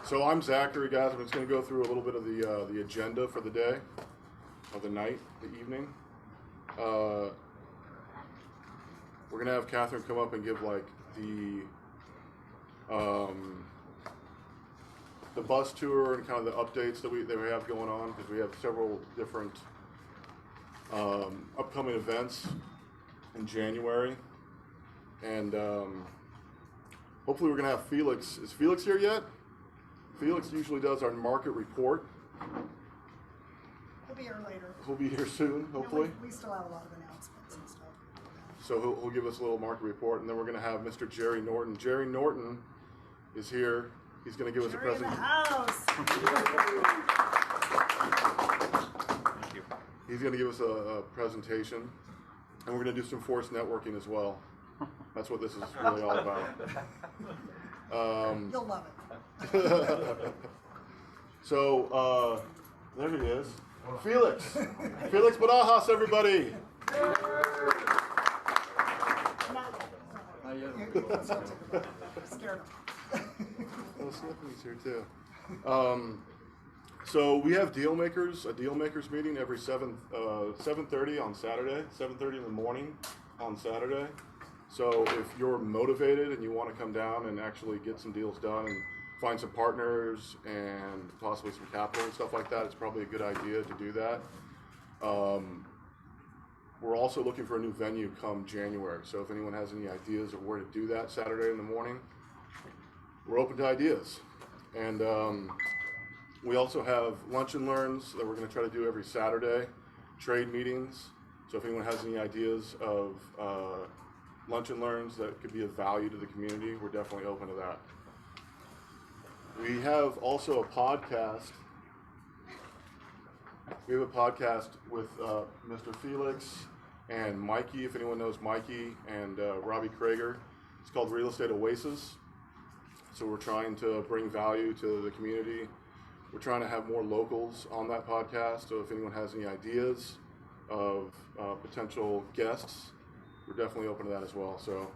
So I'm Zachary, guys. I'm just going to go through a little bit of the agenda for the day, of the night, the evening. We're going to have Catherine come up and give like the bus tour and kind of the updates that we have going on, because we have several different upcoming events in January, and hopefully we're going to have Felix. Is Felix here yet? Felix usually does our market report. He'll be here later. He'll be here soon, hopefully. We still have a lot of announcements and stuff. So he'll give us a little market report, and then we're going to have Mr. Jerry Norton. Jerry Norton is here. He's going to give us a presentation. Thank you. He's going to give us a presentation, and we're going to do some forced networking as well. That's what this is really all about. You'll love it. So there he is, Felix. Felix Barajas, everybody. Scared him. Oh, Sniffy's here too. So we have a deal makers meeting every 7:30 on Saturday, 7:30 in the morning on Saturday. So if you're motivated and you want to come down and actually get some deals done and find some partners and possibly some capital and stuff like that, it's probably a good idea to do that. We're also looking for a new venue come January. So if anyone has any ideas of where to do that Saturday in the morning, we're open to ideas. And we also have lunch and learns that we're going to try to do every Saturday, trade meetings. So if anyone has any ideas of lunch and learns that could be of value to the community, we're definitely open to that. We have also a podcast. We have a podcast with Mr. Felix and Mikey, if anyone knows Mikey, and Robbie Krager. It's called Real Estate Oasis. So we're trying to bring value to the community. We're trying to have more locals on that podcast. So if anyone has any ideas of potential guests, we're definitely open to that as well. So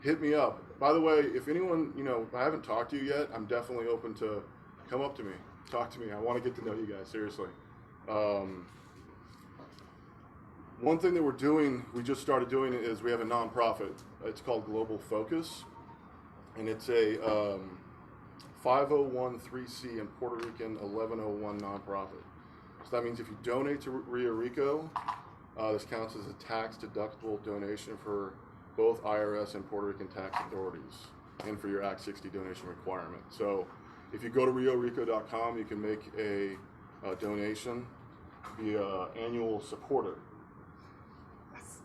hit me up. By the way, if anyone, I haven't talked to you yet, I'm definitely open to come up to me, talk to me. I want to get to know you guys, seriously. One thing that we just started doing is we have a nonprofit. It's called Global Focus, and it's a 501(c) in Puerto Rican 1101 nonprofit. So that means if you donate to REIA Rico, this counts as a tax-deductible donation for both IRS and Puerto Rican tax authorities, and for your Act 60 donation requirement. So if you go to riorico.com, you can make a donation, be an annual supporter.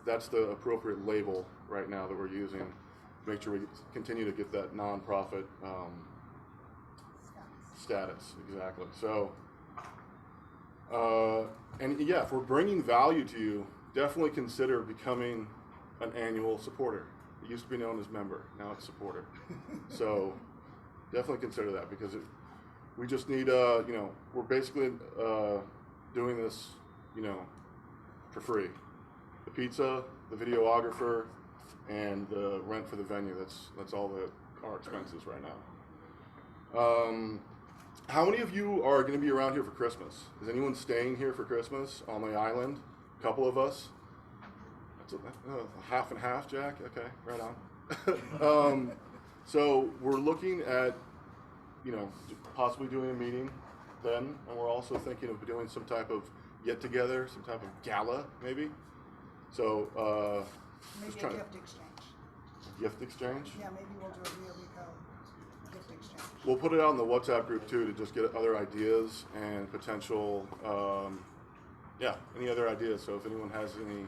That's the appropriate label right now that we're using. Make sure we continue to get that nonprofit status. Exactly. So, and yeah, if we're bringing value to you, definitely consider becoming an annual supporter. It used to be known as member, now it's supporter. So definitely consider that, because we just need, we're basically doing this, for free. The pizza, the videographer, and the rent for the venue. That's all our expenses right now. How many of you are going to be around here for Christmas? Is anyone staying here for Christmas on the island? A couple of us. That's half and half, Jack. Okay, right on. So we're looking at, possibly doing a meeting then, and we're also thinking of doing some type of get-together, some type of gala, maybe. So, maybe a gift exchange. Gift exchange? Yeah, maybe we'll do a REIA Rico gift exchange. We'll put it out in the WhatsApp group too, to just get other ideas and potential, any other ideas. So if anyone has any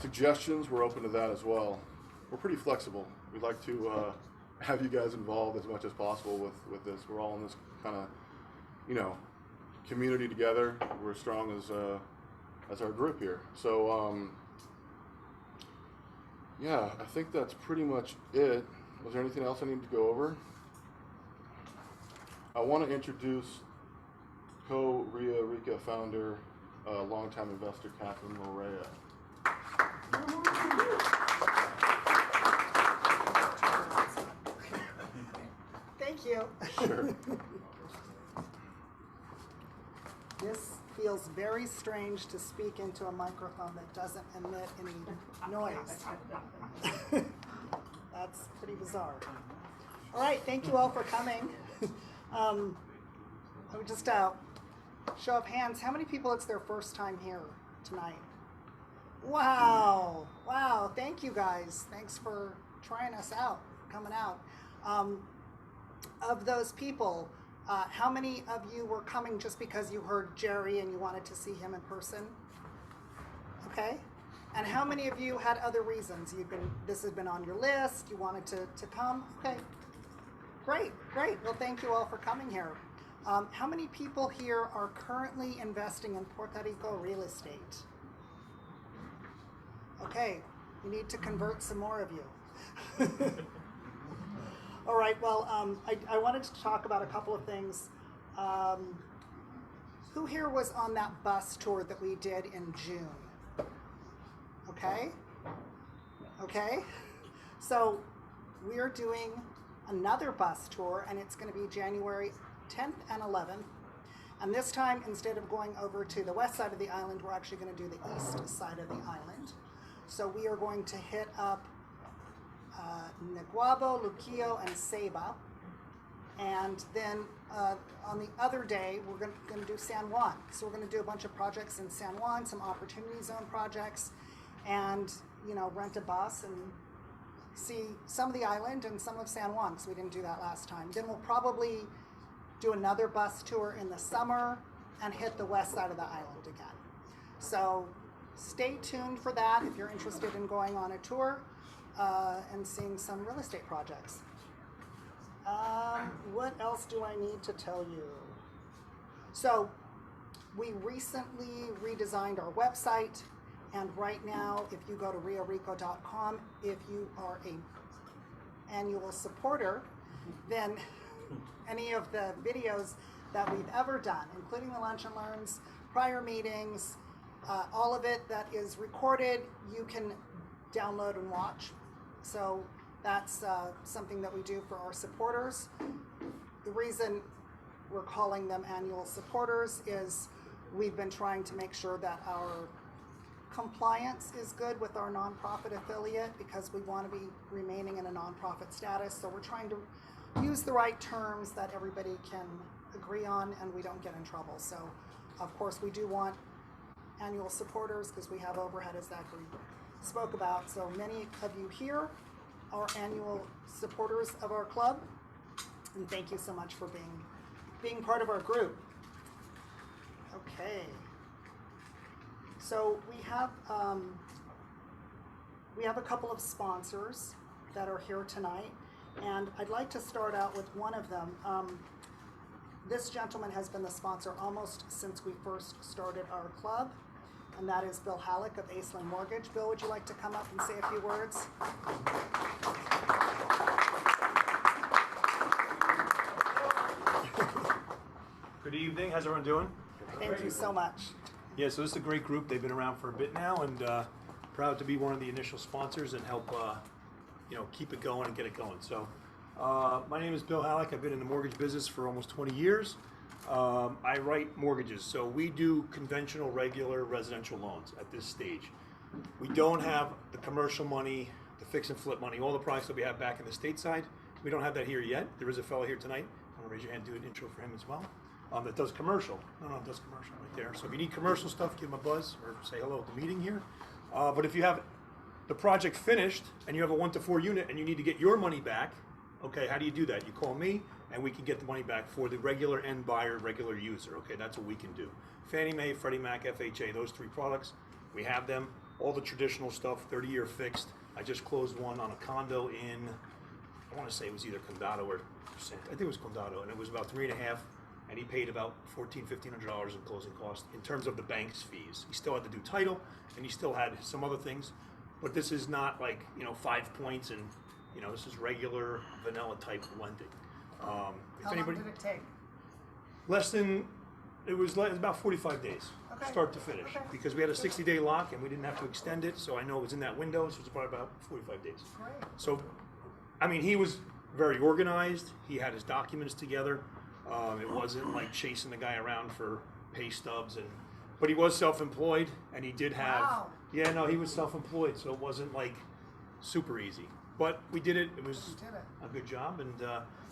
suggestions, we're open to that as well. We're pretty flexible. We'd like to have you guys involved as much as possible with this. We're all in this kind of, community together. We're strong as our group here. So, I think that's pretty much it. Was there anything else I need to go over? I want to introduce co-REIA Rico founder, longtime investor, Catherine Lorea. Thank you. you. Sure. This feels very strange to speak into a microphone that doesn't emit any noise. That's pretty bizarre. All right, thank you all for coming. I would just show of hands, how many people it's their first time here tonight? Wow, wow, thank you guys. Thanks for trying us out, coming out. Of those people, how many of you were coming just because you heard Jerry and you wanted to see him in person? Okay. And how many of you had other reasons? This has been on your list, you wanted to come? Okay. Great, great. Well, thank you all for coming here. How many people here are currently investing in Puerto Rico real estate? Okay, you need to convert some more of you. All right, well, I wanted to talk about a couple of things. Who here was on that bus tour that we did in June? Okay? Okay? So we are doing another bus tour, and it's going to be January 10th and 11th. And this time, instead of going over to the west side of the island, we're actually going to do the east side of the island. So we are going to hit up Naguabo, Luquillo, and Ceiba. And then on the other day, we're going to do San Juan. So we're going to do a bunch of projects in San Juan, some opportunity zone projects, and rent a bus and see some of the island and some of San Juan, because we didn't do that last time. Then we'll probably do another bus tour in the summer and hit the west side of the island again. So stay tuned for that if you're interested in going on a tour and seeing some real estate projects. What else do I need to tell you? So we recently redesigned our website, and right now, if you go to REIARico.com, if you are an annual supporter, then any of the videos that we've ever done, including the lunch and learns, prior meetings, all of it that is recorded, you can download and watch. So that's something that we do for our supporters. The reason we're calling them annual supporters is we've been trying to make sure that our compliance is good with our nonprofit affiliate, because we want to be remaining in a nonprofit status. So we're trying to use the right terms that everybody can agree on and we don't get in trouble. So of course we do want annual supporters because we have overhead, as Zachary spoke about. So many of you here are annual supporters of our club, and thank you so much for being part of our group. Okay. So we have a couple of sponsors that are here tonight, and I'd like to start out with one of them. This gentleman has been the sponsor almost since we first started our club, and that is Bill Halleck of Aislinn Mortgage. Bill, would you like to come up and say a few words? Good evening. How's everyone doing? Thank you so much. Yeah, so this is a great group. They've been around for a bit now, and proud to be one of the initial sponsors and help keep it going and get it going. So my name is Bill Halleck. I've been in the mortgage business for almost 20 years. I write mortgages. So we do conventional, regular residential loans at this stage. We don't have the commercial money, the fix and flip money, all the products that we have back in the stateside. We don't have that here yet. There is a fellow here tonight. I'm going to raise your hand and do an intro for him as well. That does commercial. No, does commercial right there. So if you need commercial stuff, give him a buzz or say hello at the meeting here. But if you have the project finished and you have a 1 to 4 unit and you need to get your money back, okay, how do you do that? You call me and we can get the money back for the regular end buyer, regular user. Okay, that's what we can do. Fannie Mae, Freddie Mac, FHA, those 3 products, we have them. All the traditional stuff, 30-year fixed. I just closed one on a condo in, I want to say it was either Condado or Percent. I think it was Condado, and it was about 3.5. And he paid about $1,500 in closing costs in terms of the bank's fees. He still had to do title, and he still had some other things. But this is not like 5 points, and this is regular vanilla type lending. How long did it take? It was about 45 days, Okay. start to finish, Okay. because we had a 60-day lock, and we didn't have to extend it. So I know it was in that window, so it was probably about 45 days. Great. So, I mean, he was very organized. He had his documents together. It wasn't like chasing the guy around for pay stubs, but he was self-employed, and he did have. Wow. Yeah, no, he was self-employed, so it wasn't like super easy. But we did it. It was a good job, and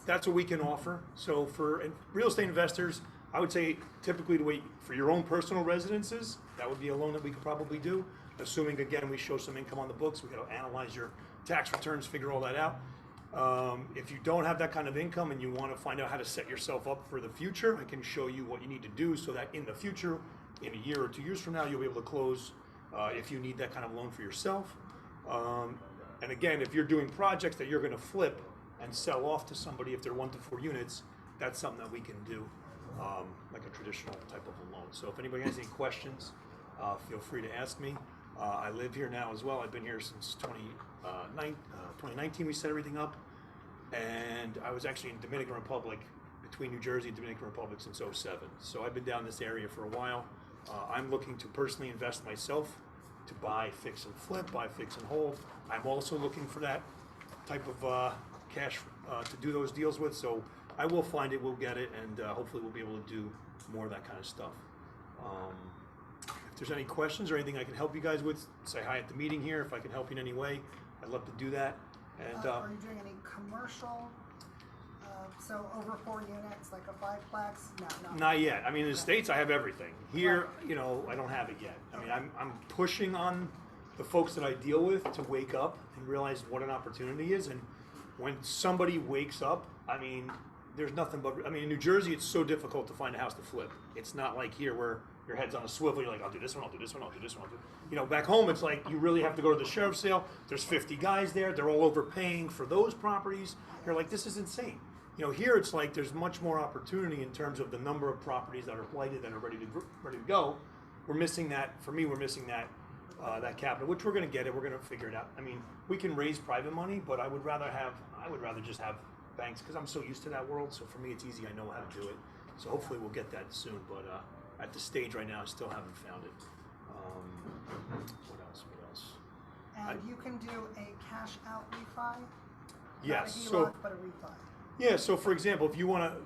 that's what we can offer. So for real estate investors, I would say typically the way for your own personal residences, that would be a loan that we could probably do. Assuming again we show some income on the books, we got to analyze your tax returns, figure all that out. If you don't have that kind of income and you want to find out how to set yourself up for the future, I can show you what you need to do so that in the future, in a year or 2 years from now, you'll be able to close if you need that kind of loan for yourself. And again, if you're doing projects that you're going to flip and sell off to somebody, if they're 1 to 4 units, that's something that we can do, like a traditional type of a loan. So if anybody has any questions, feel free to ask me. I live here now as well. I've been here since 2019. We set everything up, and I was actually in Dominican Republic, between New Jersey and Dominican Republic since '07. So I've been down this area for a while. I'm looking to personally invest myself to buy, fix, and flip, buy, fix, and hold. I'm also looking for that type of cash to do those deals with. So I will find it, we'll get it, and hopefully we'll be able to do more of that kind of stuff. If there's any questions or anything I can help you guys with, say hi at the meeting here. If I can help you in any way, I'd love to do that. And are you doing any commercial? So over 4 units, like a 5-plex? No. Not yet. I mean, in the States, I have everything. Here, I don't have it yet. I mean, I'm pushing on the folks that I deal with to wake up and realize what an opportunity is. And when somebody wakes up, I mean, there's nothing but, in New Jersey, it's so difficult to find a house to flip. It's not like here where your head's on a swivel, you're like, I'll do this one, I'll do this one, I'll do this one, back home, it's like you really have to go to the sheriff's sale. There's 50 guys there. They're all overpaying for those properties. You're like, this is insane. Here it's like there's much more opportunity in terms of the number of properties that are blighted that are ready to go. We're missing that. For me, we're missing that capital, which we're going to get it. We're going to figure it out. I mean, we can raise private money, but I would rather just have banks because I'm so used to that world. So for me, it's easy. I know how to do it. So hopefully we'll get that soon. But at the stage right now, I still haven't found it. What else? And you can do a cash out refi? Yes. Not a HELOC, but a refi. Yeah, so for example, if you want to,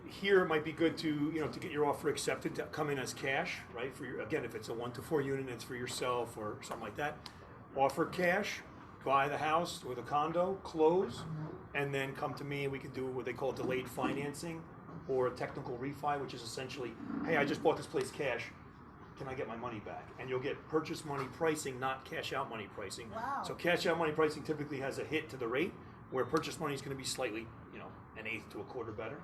here it might be good to, to get your offer accepted to come in as cash, right? Again, if it's a 1 to 4 unit, it's for yourself or something like that. Offer cash, buy the house with a condo, close, and then come to me and we can do what they call delayed financing or a technical refi, which is essentially, hey, I just bought this place cash. Can I get my money back? And you'll get purchase money pricing, not cash out money pricing. Wow. So cash out money pricing typically has a hit to the rate, where purchase money is going to be slightly, an eighth to a quarter better.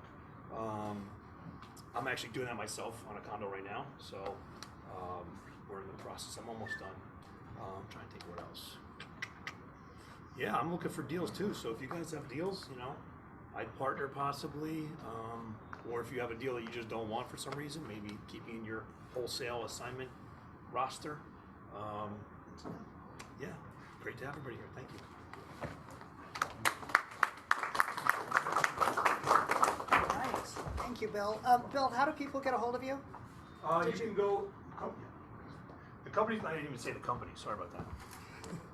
I'm actually doing that myself on a condo right now, so we're in the process. I'm almost done. I'm trying to think what else. Yeah, I'm looking for deals too. So if you guys have deals, I'd partner possibly, or if you have a deal that you just don't want for some reason, maybe keep me in your wholesale assignment roster. Yeah, great to have everybody here. Thank you. Thank you, Bill. Bill, how do people get a hold of you? You can go. The company. I didn't even say the company. Sorry about that.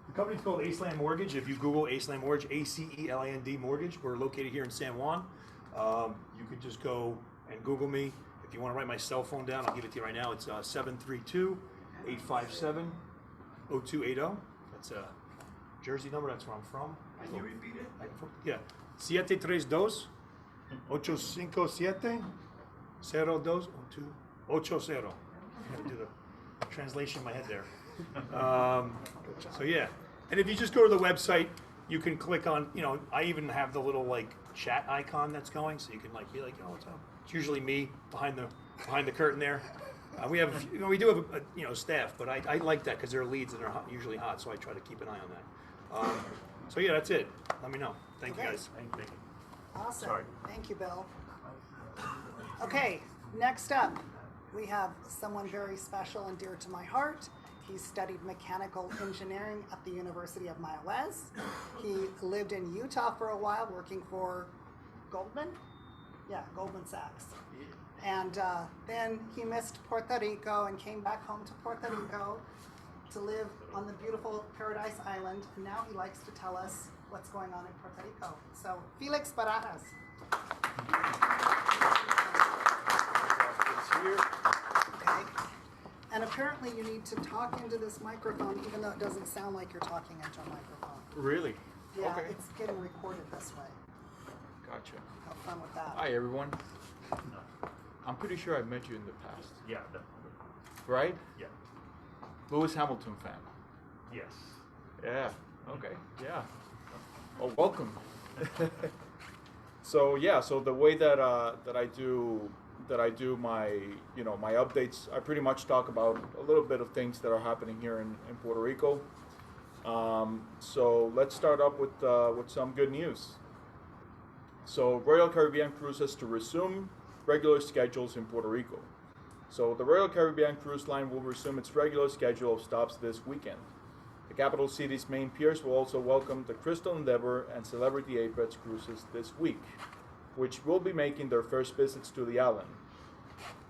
The company's called Aceland Mortgage. If you Google Aceland Mortgage, ACELAND Mortgage, we're located here in San Juan. You could just go and Google me. If you want to write my cell phone down, I'll give it to you right now. It's 732-857-0280. That's a Jersey number. That's where I'm from. Can you repeat it? Yeah. 732 857 0280. I had to do the translation in my head there. So yeah, and if you just go to the website, you can click on, I even have the little chat icon that's going, so you can be like, oh, what's up? It's usually me behind the curtain there. We do have a staff, but I like that because they're leads and they're usually hot, so I try to keep an eye on that. So yeah, that's it. Let me know. Thank you guys. Thank you. Awesome. Sorry. Thank you, Bill. Okay, next up, we have someone very special and dear to my heart. He studied mechanical engineering at the University of Miami. He lived in Utah for a while working for Goldman Sachs. And then he missed Puerto Rico and came back home to Puerto Rico to live on the beautiful Paradise Island. And now he likes to tell us what's going on in Puerto Rico. So, Felix Barajas. Okay. And apparently you need to talk into this microphone even though it doesn't sound like you're talking into a microphone. Really? Yeah, Okay. it's getting recorded this way. Gotcha. Have fun with that. Hi, everyone. I'm pretty sure I met you in the past, Yeah, definitely. right? Yeah. Lewis Hamilton fan. Yes. Yeah. Okay. Yeah. Well, welcome. So yeah. So the way that I do my my updates, I pretty much talk about a little bit of things that are happening here in Puerto Rico. So let's start up with some good news. So Royal Caribbean cruises to resume regular schedules in Puerto Rico. So the Royal Caribbean Cruise Line will resume its regular schedule of stops this weekend. The capital city's main piers will also welcome the Crystal Endeavor and Celebrity Apex cruises this week, which will be making their first visits to the island.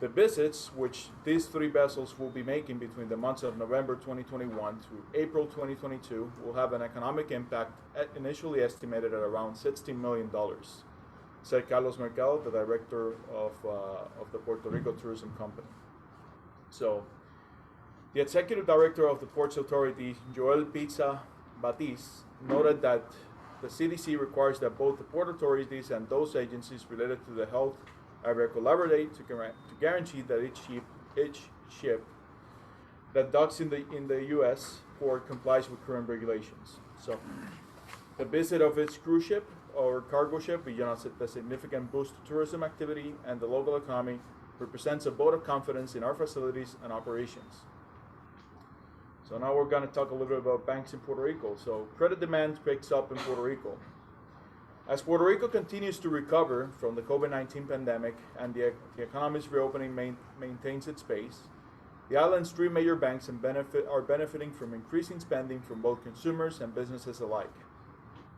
The visits, which these three vessels will be making between the months of November 2021 to April 2022, will have an economic impact initially estimated at around $16 million, said Carlos Mercado, the director of the Puerto Rico Tourism Company. So, the executive director of the Ports Authority, Joel Pizza Batis, noted that the CDC requires that both the port authorities and those agencies related to the health area collaborate to guarantee that each ship that docks in the U.S. port complies with current regulations. So, the visit of its cruise ship or cargo ship, beyond the significant boost to tourism activity and the local economy, represents a vote of confidence in our facilities and operations. So now we're going to talk a little bit about banks in Puerto Rico. So credit demand picks up in Puerto Rico. As Puerto Rico continues to recover from the COVID-19 pandemic and the economy's reopening maintains its pace, the island's three major banks are benefiting from increasing spending from both consumers and businesses alike.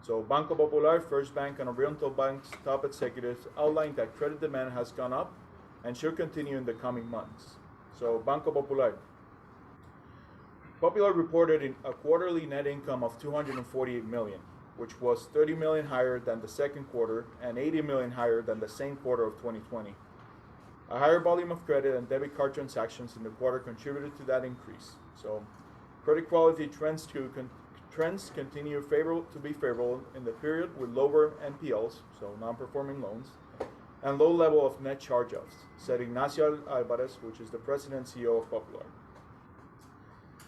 So Banco Popular, First Bank, and Oriental Bank's top executives outlined that credit demand has gone up and should continue in the coming months. So Banco Popular. Popular reported a quarterly net income of $248 million, which was $30 million higher than the second quarter and $80 million higher than the same quarter of 2020. A higher volume of credit and debit card transactions in the quarter contributed to that increase. So credit quality trends continue to be favorable in the period with lower NPLs, so non-performing loans, and low level of net charge-offs, said Ignacio Alvarez, which is the president and CEO of Popular.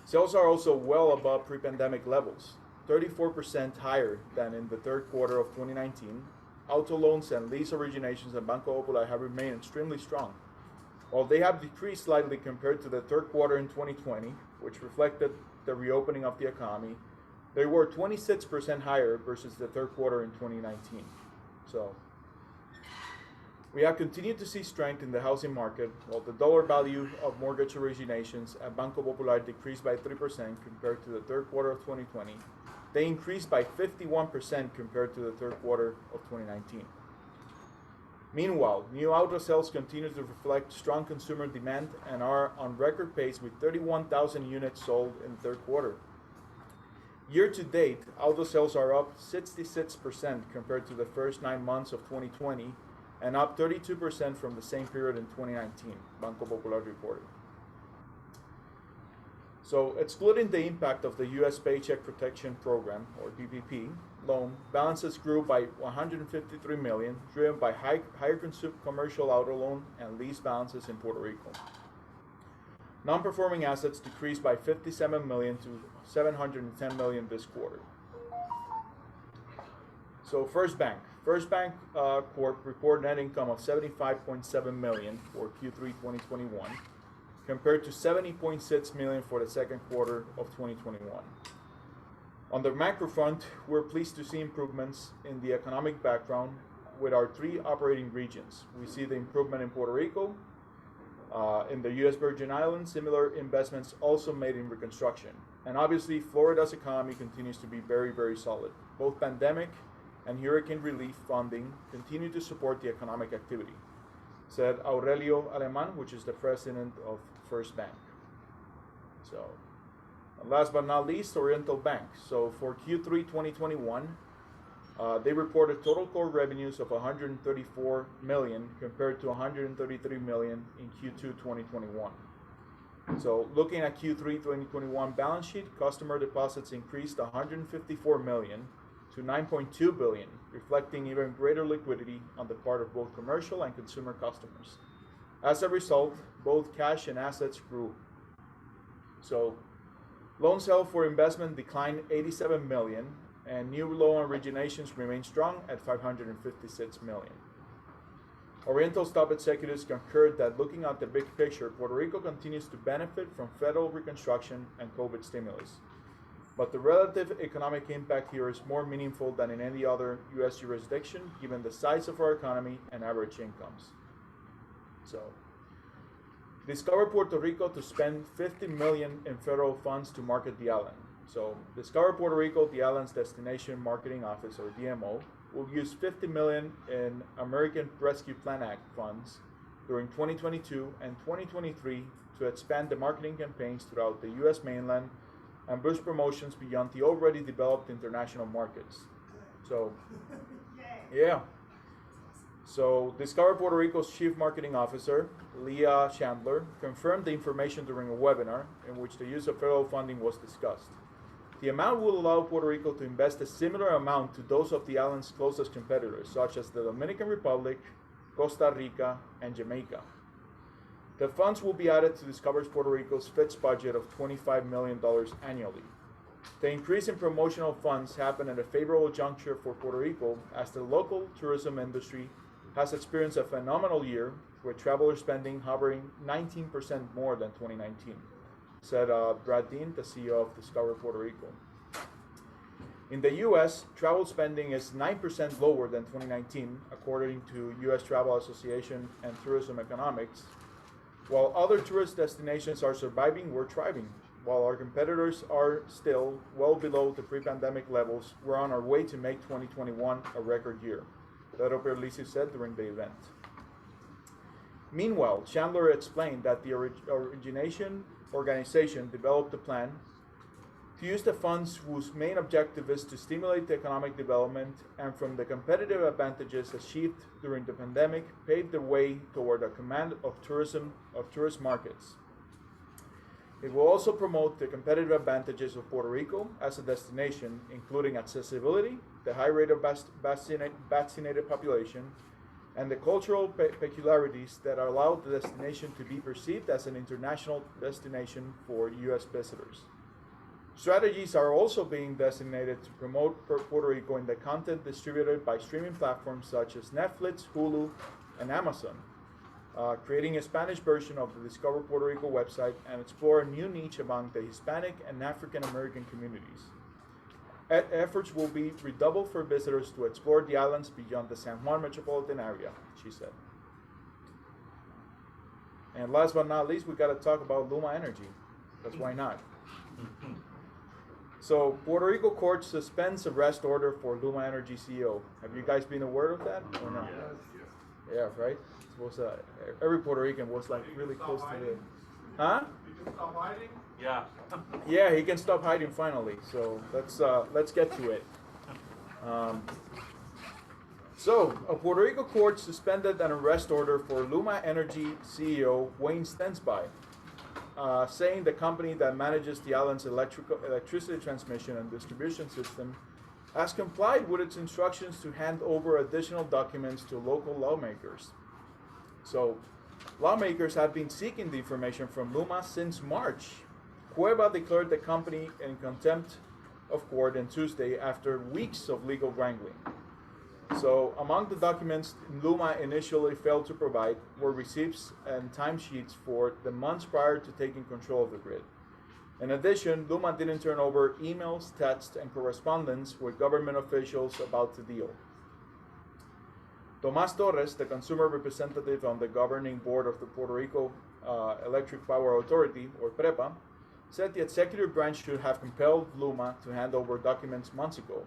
Sales are also well above pre-pandemic levels, 34% higher than in the third quarter of 2019. Auto loans and lease originations at Banco Popular have remained extremely strong. While they have decreased slightly compared to the third quarter in 2020, which reflected the reopening of the economy, they were 26% higher versus the third quarter in 2019. So, we have continued to see strength in the housing market, while the dollar value of mortgage originations at Banco Popular decreased by 3% compared to the third quarter of 2020. They increased by 51% compared to the third quarter of 2019. Meanwhile, new auto sales continue to reflect strong consumer demand and are on record pace with 31,000 units sold in the third quarter. Year to date, auto sales are up 66% compared to the first 9 months of 2020 and up 32% from the same period in 2019, Banco Popular reported. So, excluding the impact of the U.S. Paycheck Protection Program, or PPP, loan balances grew by $153 million, driven by higher commercial auto loan and lease balances in Puerto Rico. Non-performing assets decreased by $57 million to $710 million this quarter. So, First Bank Corp reported net income of $75.7 million for Q3 2021, compared to $70.6 million for the second quarter of 2021. On the macro front, we're pleased to see improvements in the economic background with our three operating regions. We see the improvement in Puerto Rico, in the U.S. Virgin Islands, similar investments also made in reconstruction. And obviously, Florida's economy continues to be very, very solid. Both pandemic and hurricane relief funding continue to support the economic activity, said Aurelio Aleman, which is the president of First Bank. So, last but not least, Oriental Bank. So for Q3 2021, They reported total core revenues of 134 million compared to 133 million in Q2 2021. So looking at Q3 2021 balance sheet, customer deposits increased 154 million to 9.2 billion, reflecting even greater liquidity on the part of both commercial and consumer customers. As a result, both cash and assets grew. So loans held for investment declined 87 million, and new loan originations remain strong at 556 million. Oriental's top executives concurred that looking at the big picture, Puerto Rico continues to benefit from federal reconstruction and COVID stimulus. But the relative economic impact here is more meaningful than in any other U.S. jurisdiction, given the size of our economy and average incomes. So, Discover Puerto Rico to spend 50 million in federal funds to market the island. So, Discover Puerto Rico, the island's destination marketing office, or DMO, will use 50 million in American Rescue Plan Act funds during 2022 and 2023 to expand the marketing campaigns throughout the U.S. mainland and boost promotions beyond the already developed international markets. So, yeah. So, Discover Puerto Rico's Chief Marketing Officer, Leah Chandler, confirmed the information during a webinar in which the use of federal funding was discussed. The amount will allow Puerto Rico to invest a similar amount to those of the island's closest competitors, such as the Dominican Republic, Costa Rica, and Jamaica. The funds will be added to Discover Puerto Rico's fixed budget of $25 million annually. The increase in promotional funds happened at a favorable juncture for Puerto Rico, as the local tourism industry has experienced a phenomenal year, with traveler spending hovering 19% more than 2019, said Brad Dean, the CEO of Discover Puerto Rico. In the U.S., travel spending is 9% lower than 2019, according to U.S. Travel Association and Tourism Economics. While other tourist destinations are surviving, we're thriving. While our competitors are still well below the pre-pandemic levels, we're on our way to make 2021 a record year, Pedro Perlisi said during the event. Meanwhile, Chandler explained that the origination organization developed a plan to use the funds whose main objective is to stimulate the economic development and, from the competitive advantages achieved during the pandemic, pave the way toward a command of tourist markets. It will also promote the competitive advantages of Puerto Rico as a destination, including accessibility, the high rate of vaccinated population, and the cultural peculiarities that allow the destination to be perceived as an international destination for U.S. visitors. Strategies are also being designated to promote Puerto Rico in the content distributed by streaming platforms such as Netflix, Hulu, and Amazon, creating a Spanish version of the Discover Puerto Rico website and explore a new niche among the Hispanic and African American communities. Efforts will be redoubled for visitors to explore the islands beyond the San Juan metropolitan area, she said. And last but not least, we got to talk about Luma Energy. That's why not. So, Puerto Rico court suspends arrest order for Luma Energy CEO. Have you guys been aware of that or not? Yes. Yeah, right? Every Puerto Rican was like really close to the... Huh? You can stop hiding? Yeah. Yeah, he can stop hiding finally. So let's get to it. So, a Puerto Rico court suspended an arrest order for Luma Energy CEO Wayne Stensby, saying the company that manages the island's electricity transmission and distribution system has complied with its instructions to hand over additional documents to local lawmakers. So, lawmakers have been seeking the information from Luma since March. Cueva declared the company in contempt of court on Tuesday after weeks of legal wrangling. So, among the documents Luma initially failed to provide were receipts and timesheets for the months prior to taking control of the grid. In addition, Luma didn't turn over emails, texts, and correspondence with government officials about the deal. Tomás Torres, the consumer representative on the governing board of the Puerto Rico Electric Power Authority, or PREPA, said the executive branch should have compelled Luma to hand over documents months ago.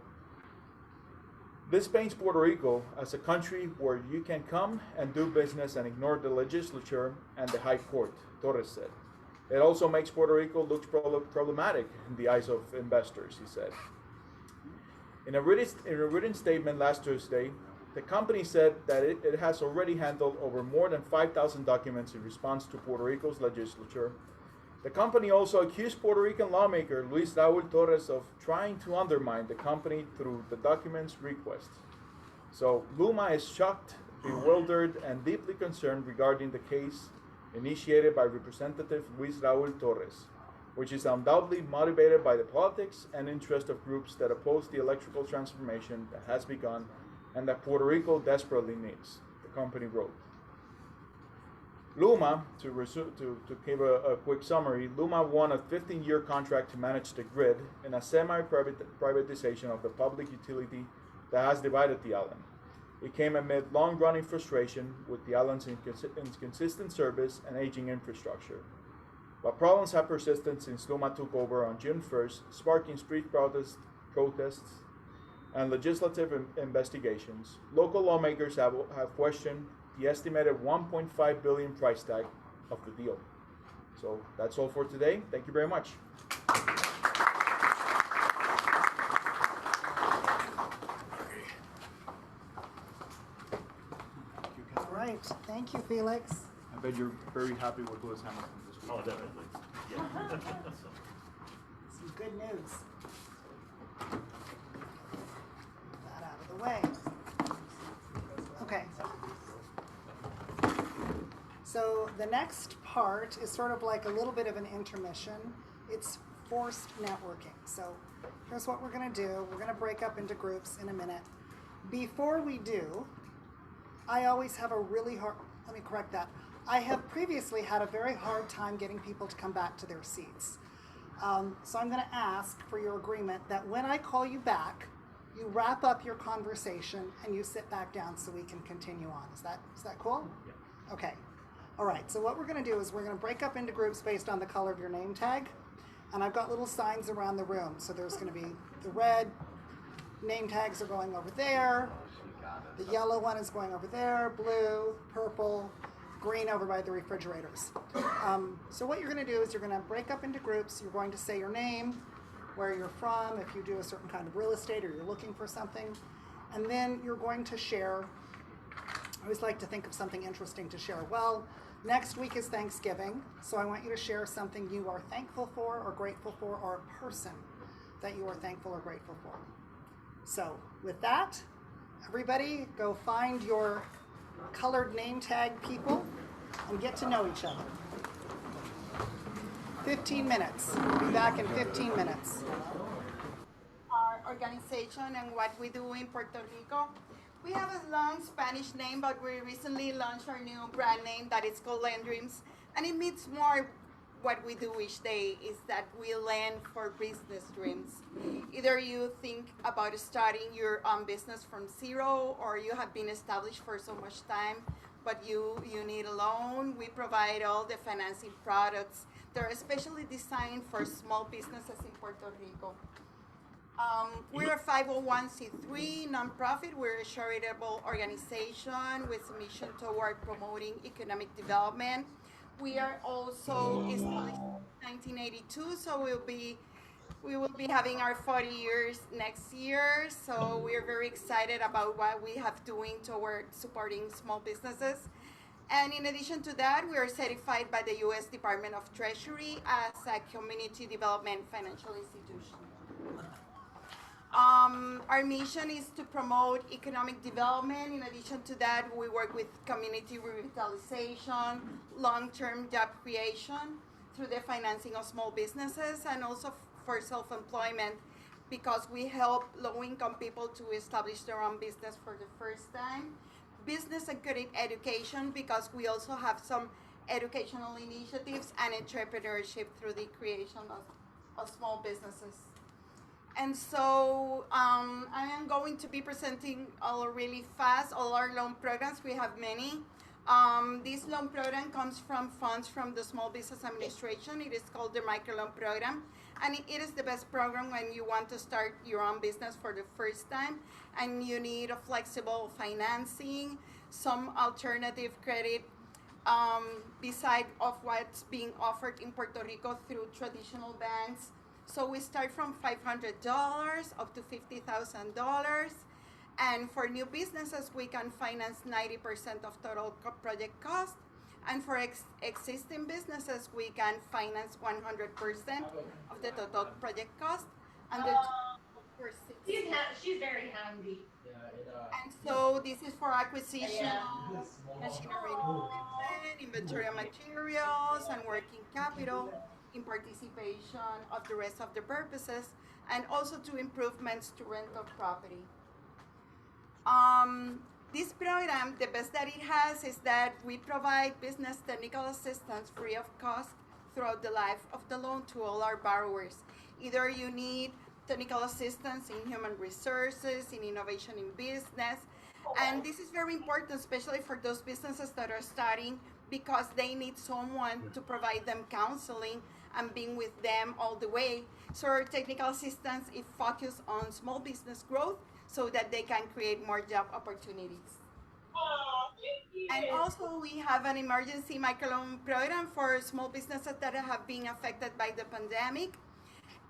This paints Puerto Rico as a country where you can come and do business and ignore the legislature and the high court, Torres said. It also makes Puerto Rico look problematic in the eyes of investors, he said. In a written statement last Thursday, the company said that it has already handled over more than 5,000 documents in response to Puerto Rico's legislature. The company also accused Puerto Rican lawmaker Luis Raúl Torres of trying to undermine the company through the documents request. So Luma is shocked, bewildered, and deeply concerned regarding the case initiated by Representative Luis Raúl Torres, which is undoubtedly motivated by the politics and interest of groups that oppose the electrical transformation that has begun and that Puerto Rico desperately needs, the company wrote. Luma, to give a quick summary, Luma won a 15-year contract to manage the grid in a semi-privatization of the public utility that has divided the island. It came amid long-running frustration with the island's inconsistent service and aging infrastructure. But problems have persisted since Luma took over on June 1st, sparking street protests and legislative investigations. Local lawmakers have questioned the estimated $1.5 billion price tag of the deal. So that's all for today. Thank you very much. All right, thank you, Felix. I bet you're very happy with Lewis Hamilton this week. Oh, definitely. Yeah. Some good news. That out of the way. Okay. So the next part is sort of like a little bit of an intermission. It's forced networking. So here's what we're going to do. We're going to break up into groups in a minute. Before we do, I always have a really hard, let me correct that. I have previously had a very hard time getting people to come back to their seats. So I'm going to ask for your agreement that when I call you back, you wrap up your conversation and you sit back down so we can continue on. Is that cool? Yeah. Okay. All right. So what we're going to do is we're going to break up into groups based on the color of your name tag. And I've got little signs around the room. So there's going to be the red name tags are going over there. The yellow one is going over there. Blue, purple, green over by the refrigerators. So what you're going to do is you're going to break up into groups. You're going to say your name, where you're from, if you do a certain kind of real estate or you're looking for something. And then you're going to share. I always like to think of something interesting to share. Well, next week is Thanksgiving, so I want you to share something you are thankful for or grateful for, or a person that you are thankful or grateful for. So with that, everybody go find your colored name tag people and get to know each other. 15 minutes. We'll be back in 15 minutes. Our organization and what we do in Puerto Rico. We have a long Spanish name, but we recently launched our new brand name that is called Land Dreams. And it means more what we do each day is that we land for business dreams. Either you think about starting your own business from zero, or you have been established for so much time, but you need a loan. We provide all the financing products. They're especially designed for small businesses in Puerto Rico. We're a 501c3 nonprofit. We're a charitable organization with a mission toward promoting economic development. We are also established in 1982, so we will be having our 40 years next year. So we're very excited about what we have doing toward supporting small businesses. And in addition to that, we are certified by the U.S. Department of Treasury as a community development financial institution. Our mission is to promote economic development. In addition to that, we work with community revitalization, long-term job creation through the financing of small businesses, and also for self-employment, because we help low-income people to establish their own business for the first time. Business and credit education, because we also have some educational initiatives and entrepreneurship through the creation of small businesses. And so I am going to be presenting all really fast all our loan programs. We have many. This loan program comes from funds from the Small Business Administration. It is called the Microloan Program. And it is the best program when you want to start your own business for the first time and you need a flexible financing, some alternative credit beside of what's being offered in Puerto Rico through traditional banks. So we start from $500 up to $50,000. And for new businesses, we can finance 90% of total project cost. And for existing businesses, we can finance 100% of the total project cost. And the for She's very handy. and so this is for acquisition, machinery and equipment, inventory and materials, and working capital in participation of the rest of the purposes, and also to improvements to rental property. This program, the best that it has is that we provide business technical assistance free of cost throughout the life of the loan to all our borrowers. Either you need technical assistance in human resources, in innovation in business, and this is very important, especially for those businesses that are starting, because they need someone to provide them counseling and being with them all the way. So our technical assistance is focused on small business growth so that they can create more job opportunities. And also we have an emergency microloan program for small businesses that have been affected by the pandemic.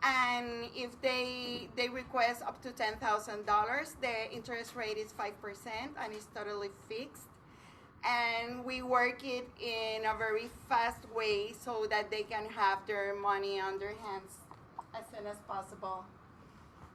And if they request up to $10,000, the interest rate is 5% and it's totally fixed. And we work it in a very fast way so that they can have their money on their hands as soon as possible.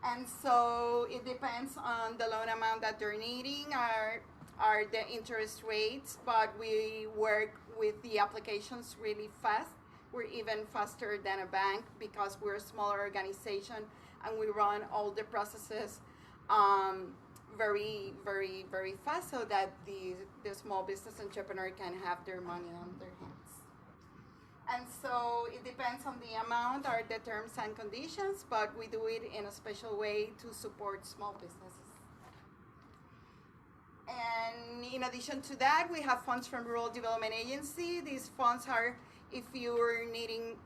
And so it depends on the loan amount that they're needing, are the interest rates, but we work with the applications really fast. We're even faster than a bank because we're a smaller organization and we run all the processes very, very, very fast so that the small business entrepreneur can have their money on their hands. And so it depends on the amount or the terms and conditions, but we do it in a special way to support small businesses. And in addition to that, we have funds from Rural Development Agency. These funds are if you're needing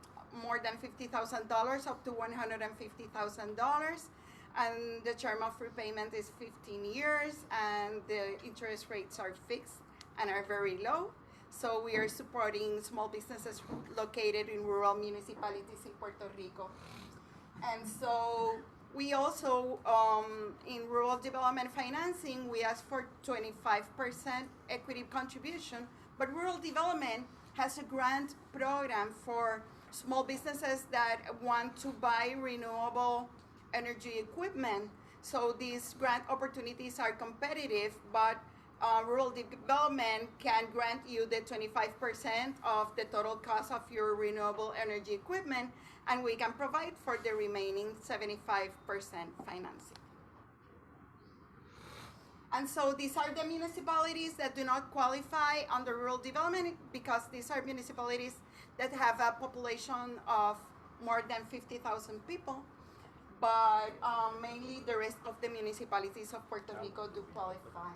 more than $50,000 up to $150,000. And the term of repayment is 15 years, and the interest rates are fixed and are very low. So we are supporting small businesses located in rural municipalities in Puerto Rico. And so we also, in rural development financing, we ask for 25% equity contribution, but rural development has a grant program for small businesses that want to buy renewable energy equipment. So these grant opportunities are competitive, but rural development can grant you the 25% of the total cost of your renewable energy equipment, and we can provide for the remaining 75% financing. And so these are the municipalities that do not qualify under rural development because these are municipalities that have a population of more than 50,000 people, but mainly the rest of the municipalities of Puerto Rico do qualify.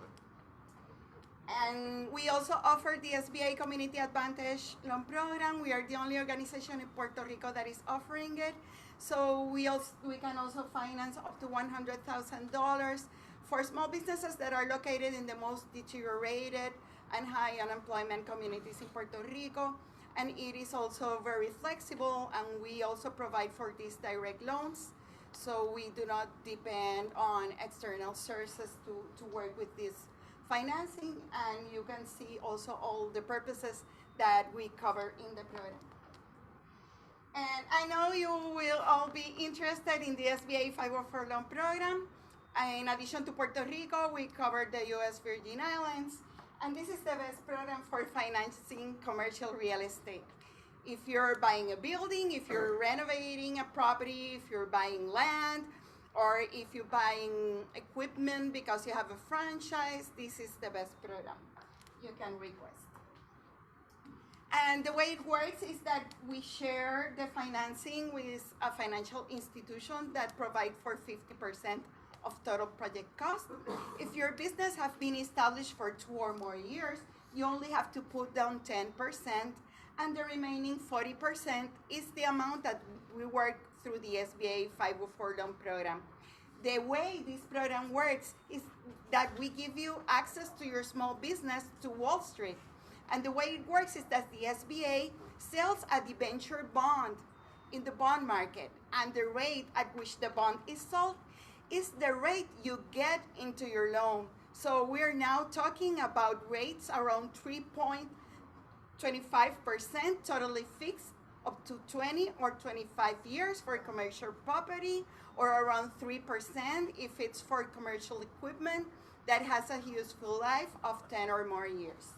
And we also offer the SBA Community Advantage Loan Program. We are the only organization in Puerto Rico that is offering it. So we can also finance up to $100,000 for small businesses that are located in the most deteriorated and high unemployment communities in Puerto Rico. And it is also very flexible, and we also provide for these direct loans. So we do not depend on external sources to work with this financing, and you can see also all the purposes that we cover in the program. And I know you will all be interested in the SBA 504 loan program. In addition to Puerto Rico, we cover the U.S. Virgin Islands, and this is the best program for financing commercial real estate. If you're buying a building, if you're renovating a property, if you're buying land, or if you're buying equipment because you have a franchise, this is the best program you can request. And the way it works is that we share the financing with a financial institution that provides for 50% of total project cost. If your business has been established for 2 or more years, you only have to put down 10%, and the remaining 40% is the amount that we work through the SBA 504 loan program. The way this program works is that we give you access to your small business to Wall Street. And the way it works is that the SBA sells a debenture bond in the bond market, and the rate at which the bond is sold is the rate you get into your loan. So we're now talking about rates around 3.25%, totally fixed, up to 20 or 25 years for commercial property, or around 3% if it's for commercial equipment that has a useful life of 10 or more years.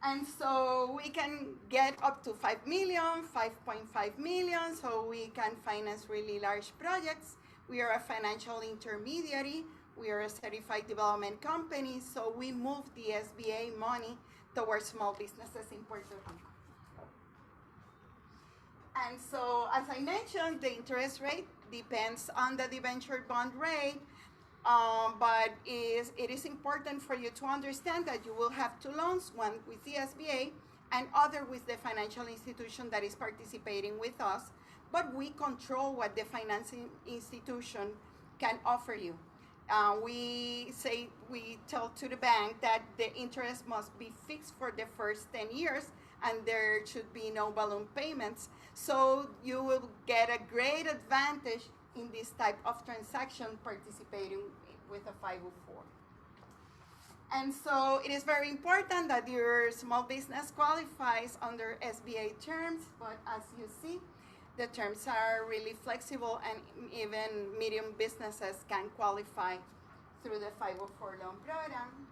And so we can get up to 5 million, 5.5 million, so we can finance really large projects. We are a financial intermediary. We are a certified development company, so we move the SBA money towards small businesses in Puerto Rico. And so, as I mentioned, the interest rate depends on the debenture bond rate, but it is important for you to understand that you will have two loans, one with the SBA and other with the financial institution that is participating with us, but we control what the financing institution can offer you. We tell to the bank that the interest must be fixed for the first 10 years and there should be no balloon payments. So you will get a great advantage in this type of transaction participating with a 504. And so it is very important that your small business qualifies under SBA terms, but as you see, the terms are really flexible and even medium businesses can qualify through the 504 loan program.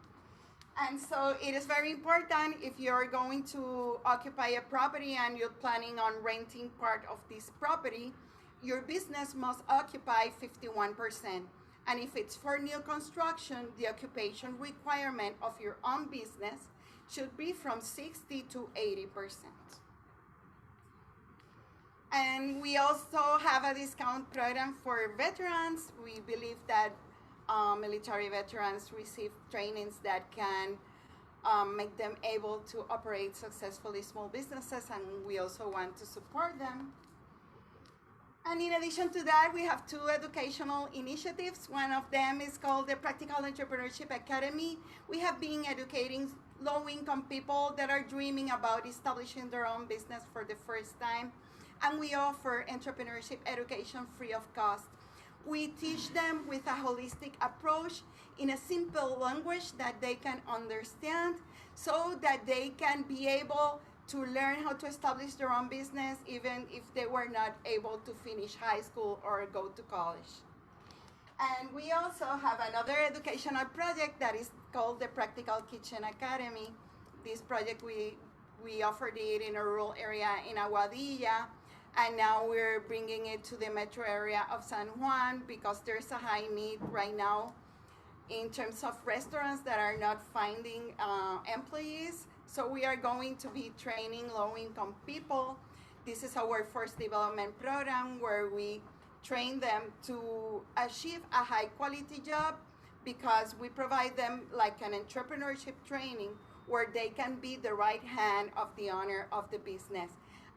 And so it is very important if you're going to occupy a property and you're planning on renting part of this property, your business must occupy 51%. And if it's for new construction, the occupation requirement of your own business should be from 60 to 80%. And we also have a discount program for veterans. We believe that military veterans receive trainings that can make them able to operate successfully small businesses, and we also want to support them. And in addition to that, we have two educational initiatives. One of them is called the Practical Entrepreneurship Academy. We have been educating low-income people that are dreaming about establishing their own business for the first time. And we offer entrepreneurship education free of cost. We teach them with a holistic approach in a simple language that they can understand so that they can be able to learn how to establish their own business even if they were not able to finish high school or go to college. And we also have another educational project that is called the Practical Kitchen Academy. This project, we offered it in a rural area in Aguadilla, and now we're bringing it to the metro area of San Juan because there's a high need right now in terms of restaurants that are not finding employees. So we are going to be training low-income people. This is our first development program where we train them to achieve a high-quality job because we provide them like an entrepreneurship training where they can be the right hand of the owner of the business.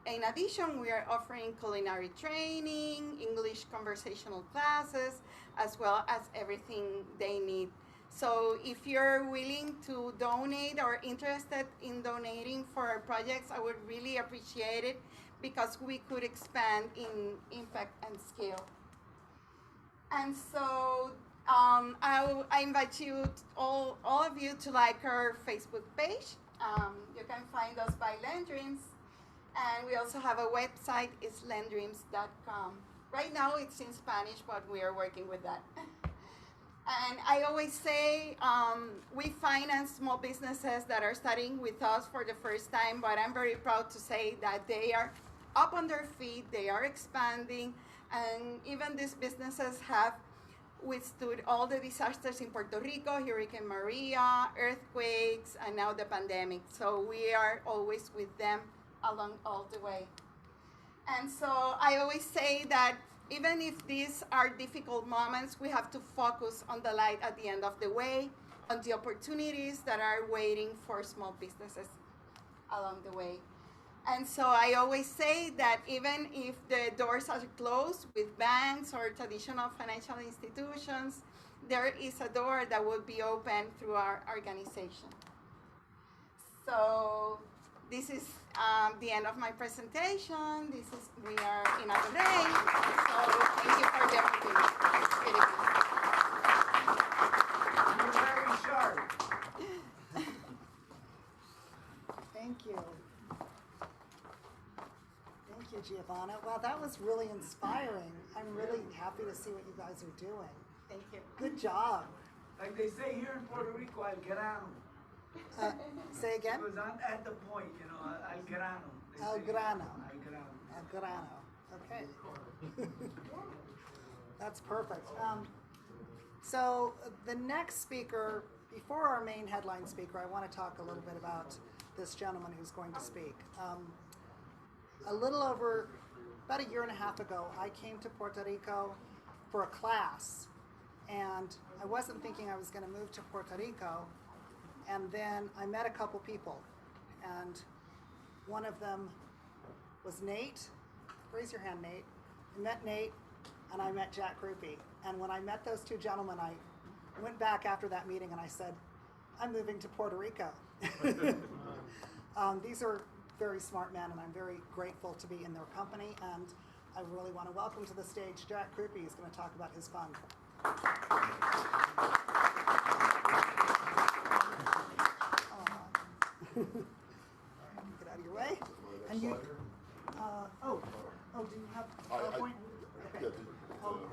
In addition, we are offering culinary training, English conversational classes, as well as everything they need. So if you're willing to donate or interested in donating for our projects, I would really appreciate it because we could expand in impact and scale. And so I invite you, all of you, to like our Facebook page. You can find us by Lendreams. And we also have a website, it's lendreams.com. Right now it's in Spanish, but we are working with that. And I always say we finance small businesses that are starting with us for the first time, but I'm very proud to say that they are up on their feet, they are expanding, and even these businesses have withstood all the disasters in Puerto Rico, Hurricane Maria, earthquakes, and now the pandemic. So we are always with them along all the way. And so I always say that even if these are difficult moments, we have to focus on the light at the end of the way, on the opportunities that are waiting for small businesses along the way. And so I always say that even if the doors are closed with banks or traditional financial institutions, there is a door that will be open through our organization. So this is The end of my presentation. We are in a delay. So thank you for the opportunity. You're very sharp. Thank you. Thank you, Giovanna. Wow, that was really inspiring. I'm really happy to see what you guys are doing. Thank you. Good job. Like they say here in Puerto Rico, al grano. Say again? Because I'm at the point, you know, al grano. They Al say. grano. Al grano. A grano. Okay. That's perfect. So the next speaker, before our main headline speaker, I want to talk a little bit about this gentleman who's going to speak. About a year and a half ago, I came to Puerto Rico for a class, and I wasn't thinking I was going to move to Puerto Rico, and then I met a couple people, and one of them was Nate. Raise your hand, Nate. I met Nate, and I met Jack Krupe. And when I met those two gentlemen, I went back after that meeting and I said, I'm moving to Puerto Rico. These are very smart men, and I'm very grateful to be in their company. And I really want to welcome to the stage Jack Krupe. He's going to talk about his fund. Get out of your way. And you, do you have PowerPoint? Yeah,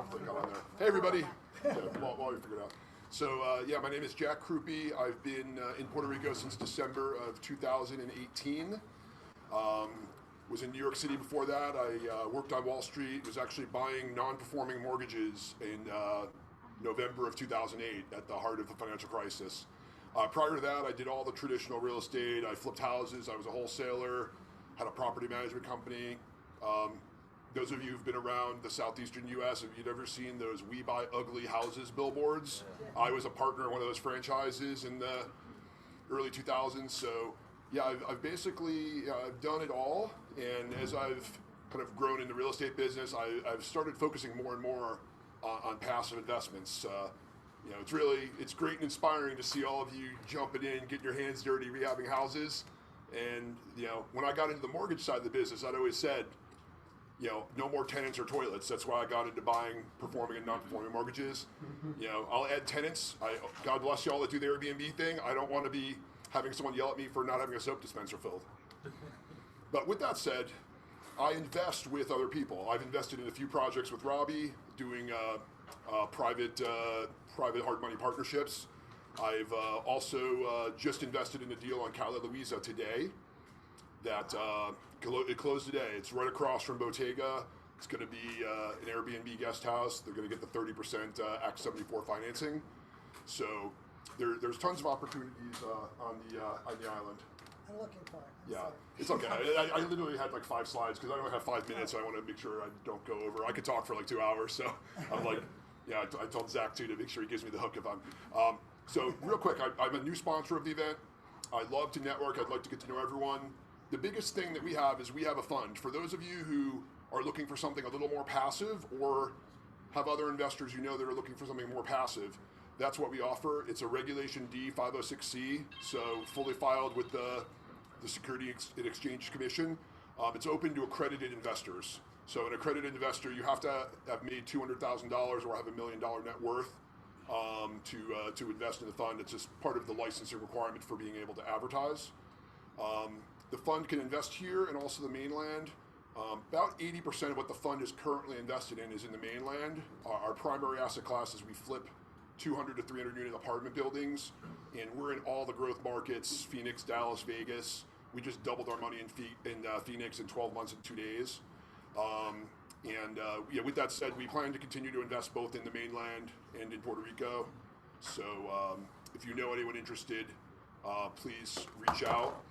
put it on there. Hey, everybody. Yeah, while you figure it out. So, my name is Jack Krupe. I've been in Puerto Rico since December of 2018. Was in New York City before that. I worked on Wall Street, was actually buying non-performing mortgages in November of 2008 at the heart of the financial crisis. Prior to that, I did all the traditional real estate. I flipped houses. I was a wholesaler, had a property management company. Those of you who've been around the southeastern U.S., if you've ever seen those "We Buy Ugly Houses" billboards, I was a partner in one of those franchises in the early 2000s. So, yeah, I've basically done it all. And as I've kind of grown in the real estate business, I've started focusing more and more on passive investments. It's great and inspiring to see all of you jumping in, getting your hands dirty, rehabbing houses. And, when I got into the mortgage side of the business, I'd always said, no more tenants or toilets. That's why I got into buying performing and non-performing mortgages. I'll add tenants. God bless you all that do the Airbnb thing. I don't want to be having someone yell at me for not having a soap dispenser filled. But with that said, I invest with other people. I've invested in a few projects with Robbie, doing private hard money partnerships. I've also just invested in a deal on Calle Luisa today that it closed today. It's right across from Bottega. It's going to be an Airbnb guest house. They're going to get the 30% Act 74 financing. So there's tons of opportunities on the island. I'm looking for it. I'm Yeah, sorry. it's okay. I literally had like 5 slides because I only have 5 minutes. So I want to make sure I don't go over. I could talk for like 2 hours. So I'm like, I told Zach too to make sure he gives me the hook if I'm. So real quick, I'm a new sponsor of the event. I love to network. I'd like to get to know everyone. The biggest thing that we have is we have a fund. For those of you who are looking for something a little more passive or have other investors that are looking for something more passive, that's what we offer. It's a Regulation D 506C, so fully filed with the Securities and Exchange Commission. It's open to accredited investors. So an accredited investor, you have to have made $200,000 or have $1 million net worth to invest in the fund. It's just part of the licensing requirement for being able to advertise. The fund can invest here and also the mainland. About 80% of what the fund is currently invested in is in the mainland. Our primary asset class is we flip 200 to 300 unit apartment buildings, and we're in all the growth markets: Phoenix, Dallas, Vegas. We just doubled our money in Phoenix in 12 months and 2 days. With that said, we plan to continue to invest both in the mainland and in Puerto Rico. So if you know anyone interested, please reach out.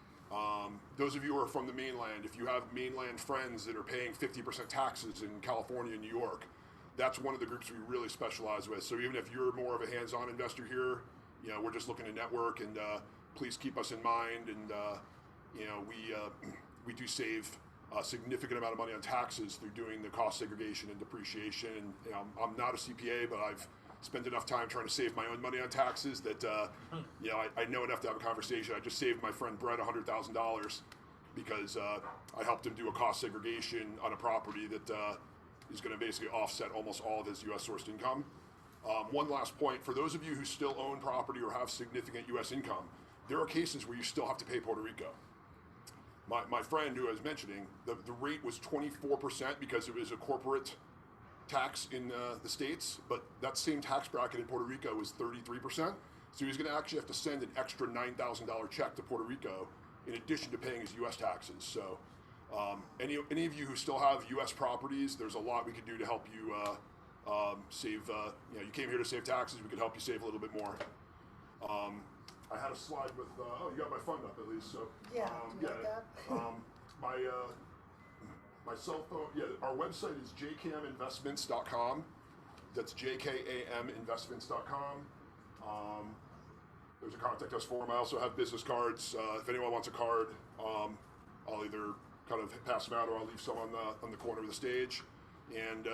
Those of you who are from the mainland, if you have mainland friends that are paying 50% taxes in California and New York, that's one of the groups we really specialize with. So even if you're more of a hands-on investor here, we're just looking to network, and please keep us in mind. And we do save a significant amount of money on taxes through doing the cost segregation and depreciation. And I'm not a CPA, but I've spent enough time trying to save my own money on taxes that I know enough to have a conversation. I just saved my friend Brett $100,000 because I helped him do a cost segregation on a property that is going to basically offset almost all of his U.S. sourced income. One last point, for those of you who still own property or have significant U.S. income, there are cases where you still have to pay Puerto Rico. My friend who I was mentioning, the rate was 24% because it was a corporate tax in the States, but that same tax bracket in Puerto Rico was 33%. So he's going to actually have to send an extra $9,000 check to Puerto Rico in addition to paying his U.S. taxes. So any of you who still have U.S. properties, there's a lot we can do to help you save. You came here to save taxes. We could help you save a little bit more. I had a slide with. You got my phone up at least. So Yeah, do you like that? My cell phone. Yeah, our website is jkaminvestments.com. That's jkaminvestments.com. There's a contact us form. I also have business cards. If anyone wants a card, I'll either kind of pass them out or I'll leave some on the corner of the stage. And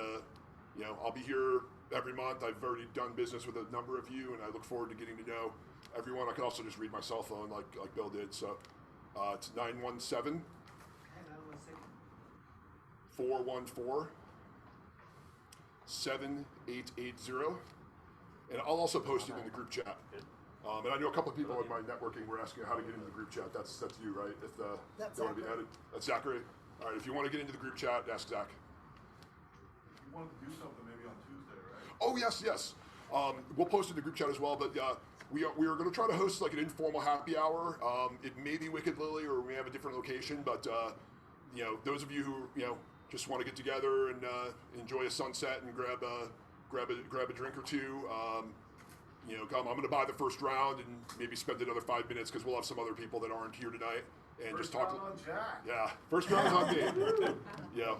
I'll be here every month. I've already done business with a number of you, and I look forward to getting to know everyone. I can also just read my cell phone like Bill did. So it's 917 Hang on 1 second. 414 7880. And I'll also post it in the group chat. And I know a couple of people in my networking were asking how to get into the group chat. That's you, right? If That's they want to be Zachary. added. That's Zachary. All right, if you want to get into the group chat, ask Zach. You wanted to do something maybe on Tuesday, right? Oh, yes. We'll post it in the group chat as well, but we are going to try to host like an informal happy hour. It may be Wicked Lily or we may have a different location, but those of you who just want to get together and enjoy a sunset and grab a drink or two, come. I'm going to buy the first round and maybe spend another 5 minutes because we'll have some other people that aren't here tonight and First just talk. round on Jack. Yeah, first round's on me. Yeah.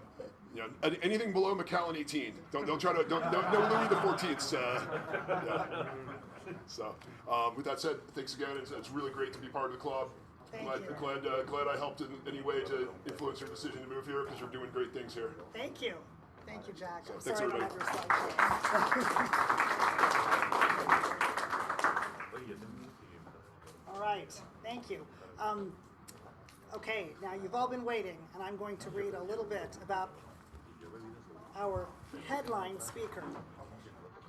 Anything below McAllen 18. Don't try to don't Louis the 14th. Yeah. So with that said, thanks again. It's really great to be part of the club. Thank you. Glad I helped in any way to influence your decision to move here because you're doing great things here. Thank you. Thank you, Jack. I'm Thanks, sorry I don't have everybody. your slide. All right, thank you. Okay, now you've all been waiting, and I'm going to read a little bit about our headline speaker.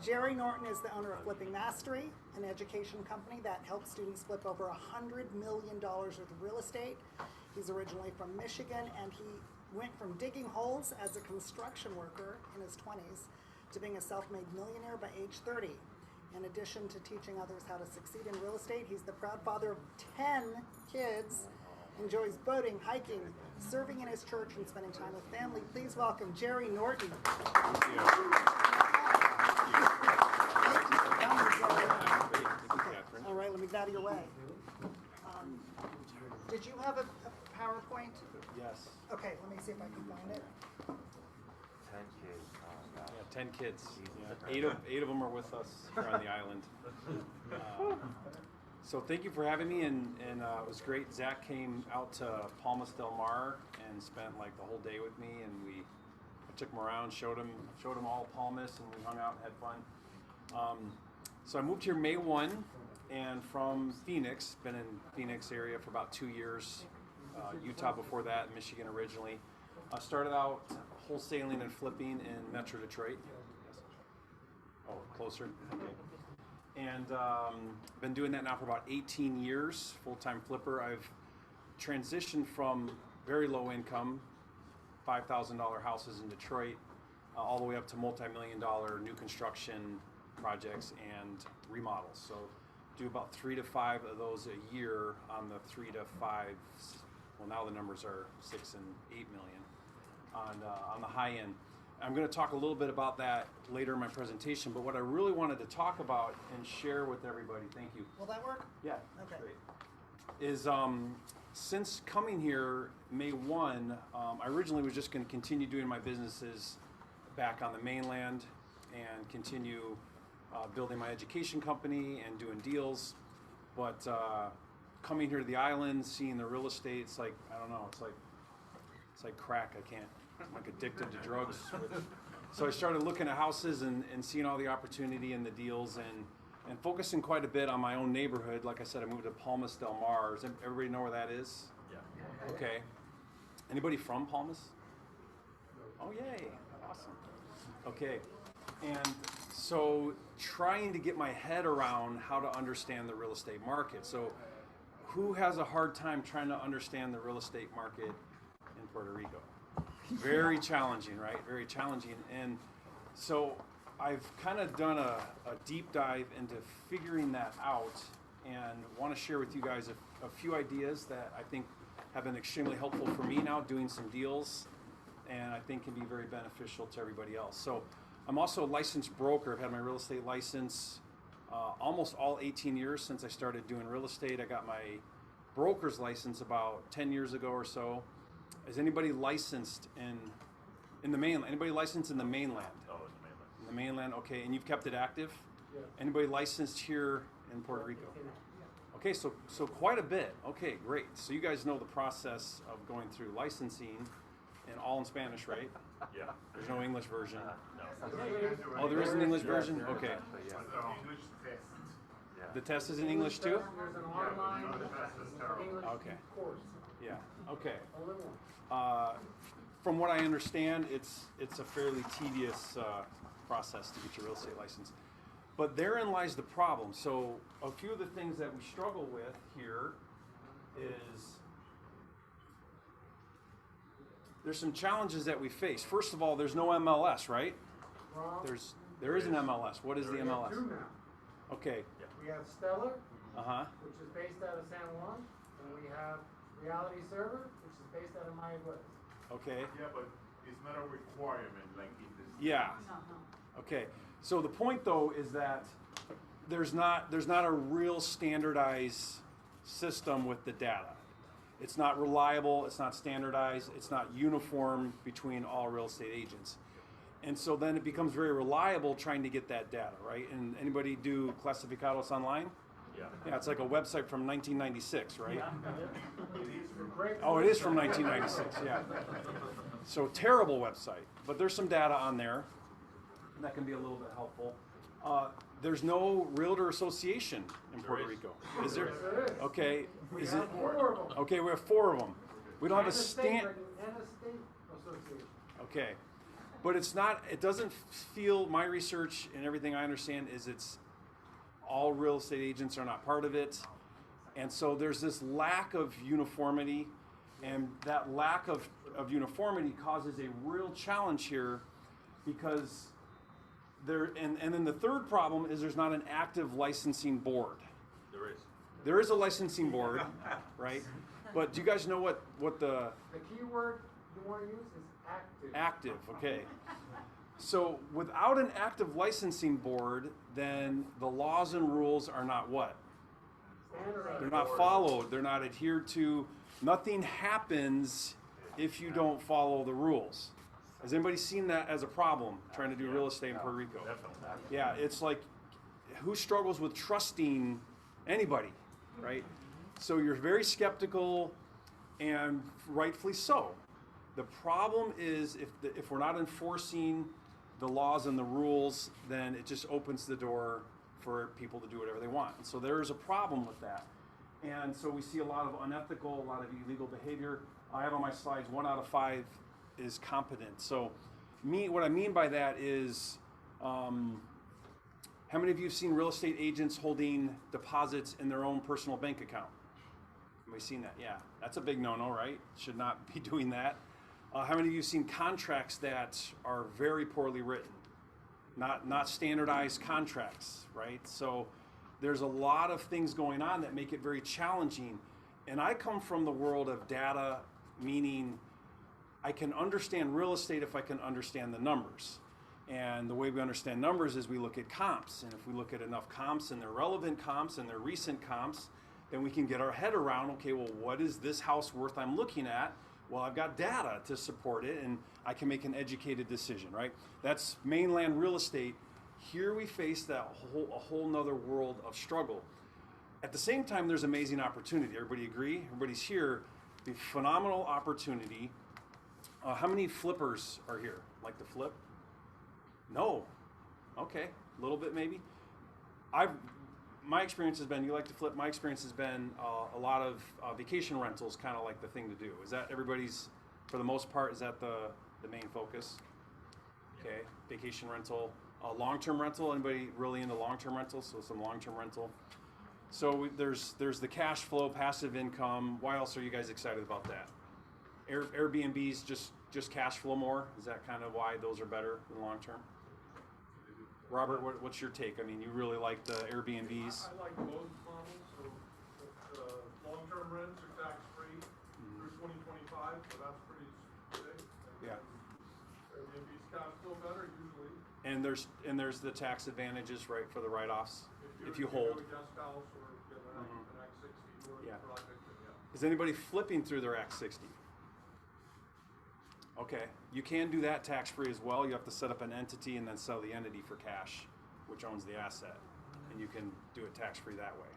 Jerry Norton is the owner of Flipping Mastery, an education company that helps students flip over $100 million worth of real estate. He's originally from Michigan, and he went from digging holes as a construction worker in his 20s to being a self-made millionaire by age 30. In addition to teaching others how to succeed in real estate, he's the proud father of 10 kids, enjoys boating, hiking, serving in his church, and spending time with family. Please welcome Jerry Norton. Thank you. All right, let me get out of your way. Did you have a PowerPoint? Yes. Okay, let me see if I can find it. 10 kids. Oh, God. Yeah, 10 kids. Eight of them are with us here on the island. So thank you for having me, and it was great. Zach came out to Palmas del Mar and spent like the whole day with me, and I took him around, showed him all Palmas, and we hung out and had fun. So I moved here May 1, and from Phoenix, been in Phoenix area for about 2 years, Utah before that, Michigan originally. I started out wholesaling and flipping in Metro Detroit. Oh, closer? Okay. And been doing that now for about 18 years, full-time flipper. I've transitioned from very low income, $5,000 houses in Detroit, all the way up to multi-million-dollar new construction projects and remodels. So do about 3 to 5 of those a year on the 3 to 5. Well, now the numbers are 6 and 8 million on the high end. I'm going to talk a little bit about that later in my presentation, but what I really wanted to talk about and share with everybody, thank you. Will that work? Yeah, Okay. great. Is since coming here May 1, I originally was just going to continue doing my businesses back on the mainland and continue building my education company and doing deals. But coming here to the island, seeing the real estate, it's like, I don't know, it's like crack. I'm like addicted to drugs. So I started looking at houses and seeing all the opportunity and the deals and focusing quite a bit on my own neighborhood. Like I said, I moved to Palmas del Mar. Does everybody know where that is? Yeah. Okay. Anybody from Palmas? Oh, yay. Awesome. Okay. And so trying to get my head around how to understand the real estate market. So who has a hard time trying to understand the real estate market in Puerto Rico? Very challenging, right? Very challenging. And so I've kind of done a deep dive into figuring that out and want to share with you guys a few ideas that I think have been extremely helpful for me now doing some deals, and I think can be very beneficial to everybody else. So I'm also a licensed broker. I've had my real estate license almost all 18 years since I started doing real estate. I got my broker's license about 10 years ago or so. Is anybody licensed in the mainland? Anybody licensed in the mainland? Oh, in the mainland. In the mainland, okay. And you've kept it active? Yeah. Anybody licensed here in Puerto Rico? Okay, so quite a bit. Okay, great. So you guys know the process of going through licensing, and all in Spanish, right? Yeah. There's no English version. No. Oh, there is an English version? Okay. But yeah. Yeah. The test is in English too? There's an online English Okay. course. Yeah. Okay. Only one. From what I understand, it's a fairly tedious process to get your real estate license. But therein lies the problem. So a few of the things that we struggle with here is there's some challenges that we face. First of all, there's no MLS, right? Wrong. There is an MLS. What is the We have MLS? two now. Okay. We have Stellar, Uh-huh. which is based out of San Juan, and we have Reality Server, which is based out of Mayagüez. Okay. Yeah, but it's not a requirement like in this. Yeah. Okay. So the point though is that there's not a real standardized system with the data. It's not reliable, it's not standardized, it's not uniform between all real estate agents. And so then it becomes very reliable trying to get that data, right? And anybody do clasificados online? Yeah. Yeah, it's like a website from 1996, right? Great. Oh, it is from 1996, yeah. So terrible website, but there's some data on there that can be a little bit helpful. There's no realtor association in Puerto Rico, is there? There is. Okay, We is have it? 4 of them. Okay, we have 4 of them. We don't have a And state stand. and a state association. Okay, but it's not. It doesn't feel. My research and everything I understand is it's all real estate agents are not part of it, and so there's this lack of uniformity, and that lack of uniformity causes a real challenge here, because there. And then the third problem is there's not an active licensing board. There is. There is a licensing board, right? But do you guys know what the The key word you want to use is active. active, okay. So without an active licensing board, then the laws and rules are not what? Standardized. They're not followed, they're not adhered to. Nothing happens if you don't follow the rules. Has anybody seen that as a problem trying to do real estate in Puerto Rico? Definitely. Yeah, it's like, who struggles with trusting anybody, right? So you're very skeptical, and rightfully so. The problem is if we're not enforcing the laws and the rules, then it just opens the door for people to do whatever they want. And so there is a problem with that. And so we see a lot of unethical, a lot of illegal behavior. I have on my slides 1 out of 5 is competent. So what I mean by that is, how many of you have seen real estate agents holding deposits in their own personal bank account? Have we seen that? Yeah, that's a big no-no, right? Should not be doing that. How many of you have seen contracts that are very poorly written? Not standardized contracts, right? So there's a lot of things going on that make it very challenging. And I come from the world of data, meaning I can understand real estate if I can understand the numbers. And the way we understand numbers is we look at comps. And if we look at enough comps and their relevant comps and their recent comps, then we can get our head around, okay, well, what is this house worth I'm looking at? Well, I've got data to support it, and I can make an educated decision, right? That's mainland real estate. Here we face a whole nother world of struggle. At the same time, there's amazing opportunity. Everybody agree? Everybody's here. The phenomenal opportunity. How many flippers are here? Like to flip? No. Okay, a little bit maybe. My experience has been, you like to flip, my experience has been a lot of vacation rentals, kind of like the thing to do. Is that everybody's for the most part, is that the main focus? Okay, vacation rental, long-term rental. Anybody really into long-term rental? So some long-term rental. So there's the cash flow, passive income. Why else are you guys excited about that? Airbnbs just cash flow more. Is that kind of why those are better than long-term? Robert, what's your take? I mean, you really like the Airbnbs. I like both models. So long-term rents are tax-free through 2025, so that's pretty big. Yeah. Airbnb's cash flow better usually. And there's the tax advantages, right, for the write-offs if you do hold. a guest house or an X60 or Yeah. project, yeah. Is anybody flipping through their Act 60? Okay, you can do that tax-free as well. You have to set up an entity and then sell the entity for cash, which owns the asset, and you can do it tax-free that way.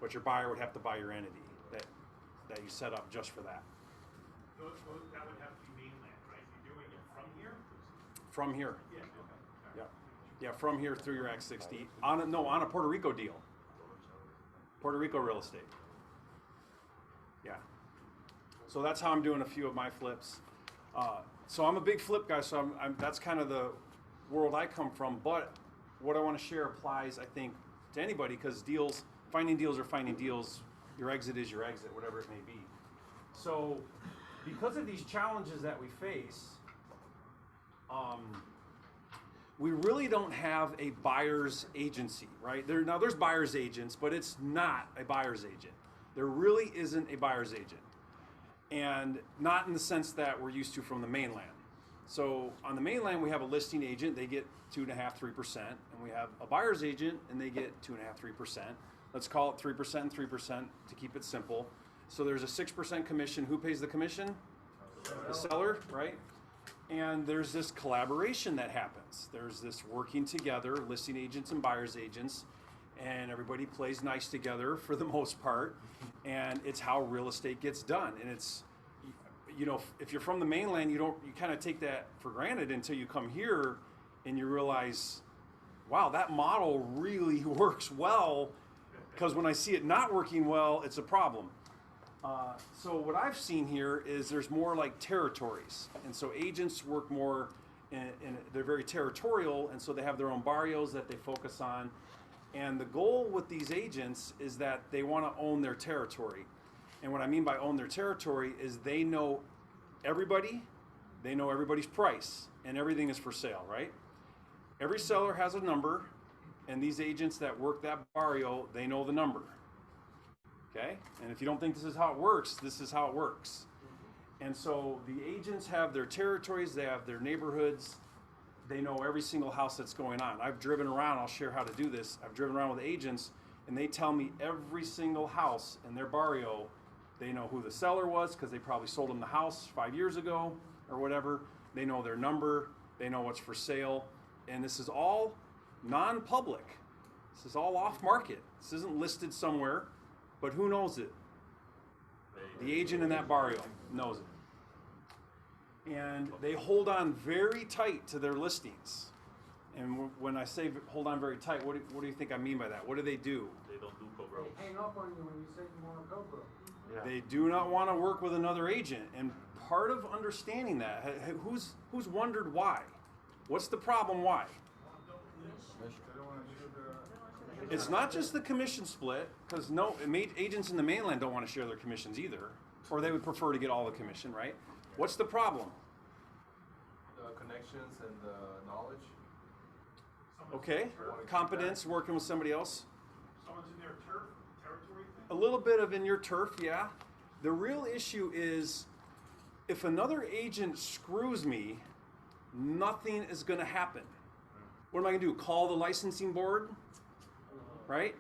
But your buyer would have to buy your entity that you set up just for that. That would have to be mainland, right? You're doing it from here? From here. Yeah, okay. Yeah, from here through your Act 60 on a Puerto Rico deal. Puerto Rico real estate. Yeah. So that's how I'm doing a few of my flips. So I'm a big flip guy, so that's kind of the world I come from. But what I want to share applies, I think, to anybody, because finding deals are finding deals. Your exit is your exit, whatever it may be. So because of these challenges that we face, we really don't have a buyer's agency, right? Now there's buyer's agents, but it's not a buyer's agent. There really isn't a buyer's agent. And not in the sense that we're used to from the mainland. So on the mainland, we have a listing agent, they get 2.5%, 3%, and we have a buyer's agent, and they get 2.5%, 3%. Let's call it 3% and 3% to keep it simple. So there's a 6% commission. Who pays the commission? The seller, right? And there's this collaboration that happens. There's this working together, listing agents and buyer's agents, and everybody plays nice together for the most part. And it's how real estate gets done. And it's, if you're from the mainland, you kind of take that for granted until you come here and you realize, wow, that model really works well, because when I see it not working well, it's a problem. So what I've seen here is there's more like territories. And so agents work more, and they're very territorial, and so they have their own barrios that they focus on. And the goal with these agents is that they want to own their territory. And what I mean by own their territory is they know everybody, they know everybody's price, and everything is for sale, right? Every seller has a number, and these agents that work that barrio, they know the number. Okay? And if you don't think this is how it works, this is how it works. And so the agents have their territories, they have their neighborhoods, they know every single house that's going on. I've driven around, I'll share how to do this. I've driven around with agents, and they tell me every single house in their barrio. They know who the seller was because they probably sold them the house 5 years ago or whatever. They know their number, they know what's for sale, and this is all non-public. This is all off-market. This isn't listed somewhere, but who knows it? The agent in that barrio knows it. And they hold on very tight to their listings. And when I say hold on very tight, what do you think I mean by that? What do? They don't do co-broke. They hang up on you when you say you want to co-broke. Yeah. They do not want to work with another agent. And part of understanding that, who's wondered why? What's the problem? Why? It's not just the commission split, because agents in the mainland don't want to share their commissions either, or they would prefer to get all the commission, right? What's the problem? The connections and the knowledge. Okay, competence, working with somebody else. Someone's in their territory thing? A little bit of in your turf, yeah. The real issue is if another agent screws me, nothing is going to happen. What am I going to do? Call the licensing board? Right?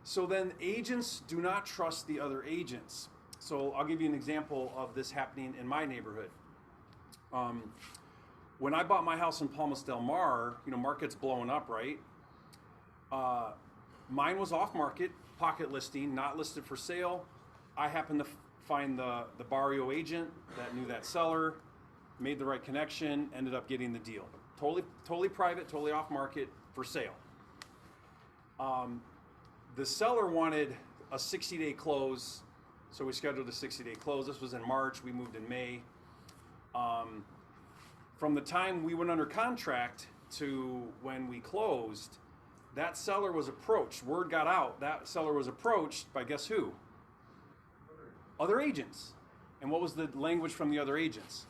So then agents do not trust the other agents. So I'll give you an example of this happening in my neighborhood. When I bought my house in Palmas del Mar, market's blowing up, right? Mine was off market, pocket listing, not listed for sale. I happened to find the barrio agent that knew that seller, made the right connection, ended up getting the deal. Totally private, totally off market, for sale. The seller wanted a 60-day close, so we scheduled a 60-day close. This was in March, we moved in May. From the time we went under contract to when we closed, that seller was approached. Word got out. That seller was approached by guess who? Other agents. And what was the language from the other agents?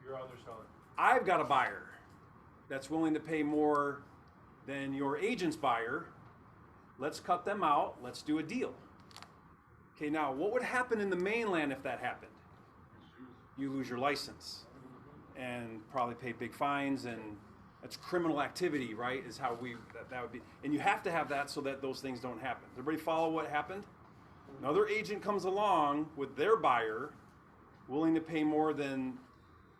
Your other seller. I've got a buyer that's willing to pay more than your agent's buyer. Let's cut them out. Let's do a deal. Okay, now what would happen in the mainland if that happened? You lose your license and probably pay big fines, and that's criminal activity, right? Is how that would be. And you have to have that so that those things don't happen. Does everybody follow what happened? Another agent comes along with their buyer willing to pay more than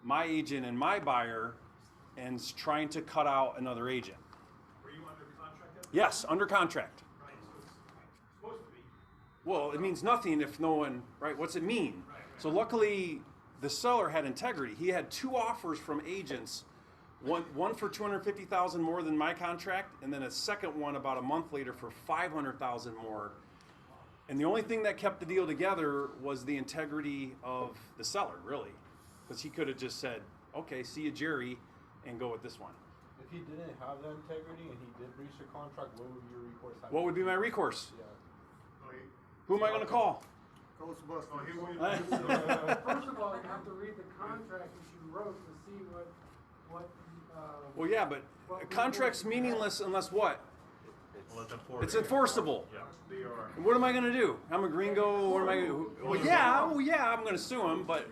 my agent and my buyer and is trying to cut out another agent. Were you under contract at the Yes, under contract. Right, so it's supposed to be. Well, it means nothing if no one, right? What's it mean? So luckily, the seller had integrity. He had 2 offers from agents, one for $250,000 more than my contract, and then a second one about a month later for $500,000 more. And the only thing that kept the deal together was the integrity of the seller, really, because he could have just said, "Okay, see you, Jerry," and go with this one. If he didn't have that integrity and he did breach the contract, what would your recourse have? What would be my recourse? Yeah. Who am I going to call? Ghostbusters. First of all, you have to read the contract that you wrote to see what. Well, yeah, but a contract's meaningless unless what? Well, it's enforceable. It's enforceable. Yeah, they are. And what am I going to do? I'm a gringo. What am I going to do? Well, yeah, I'm going to sue him, but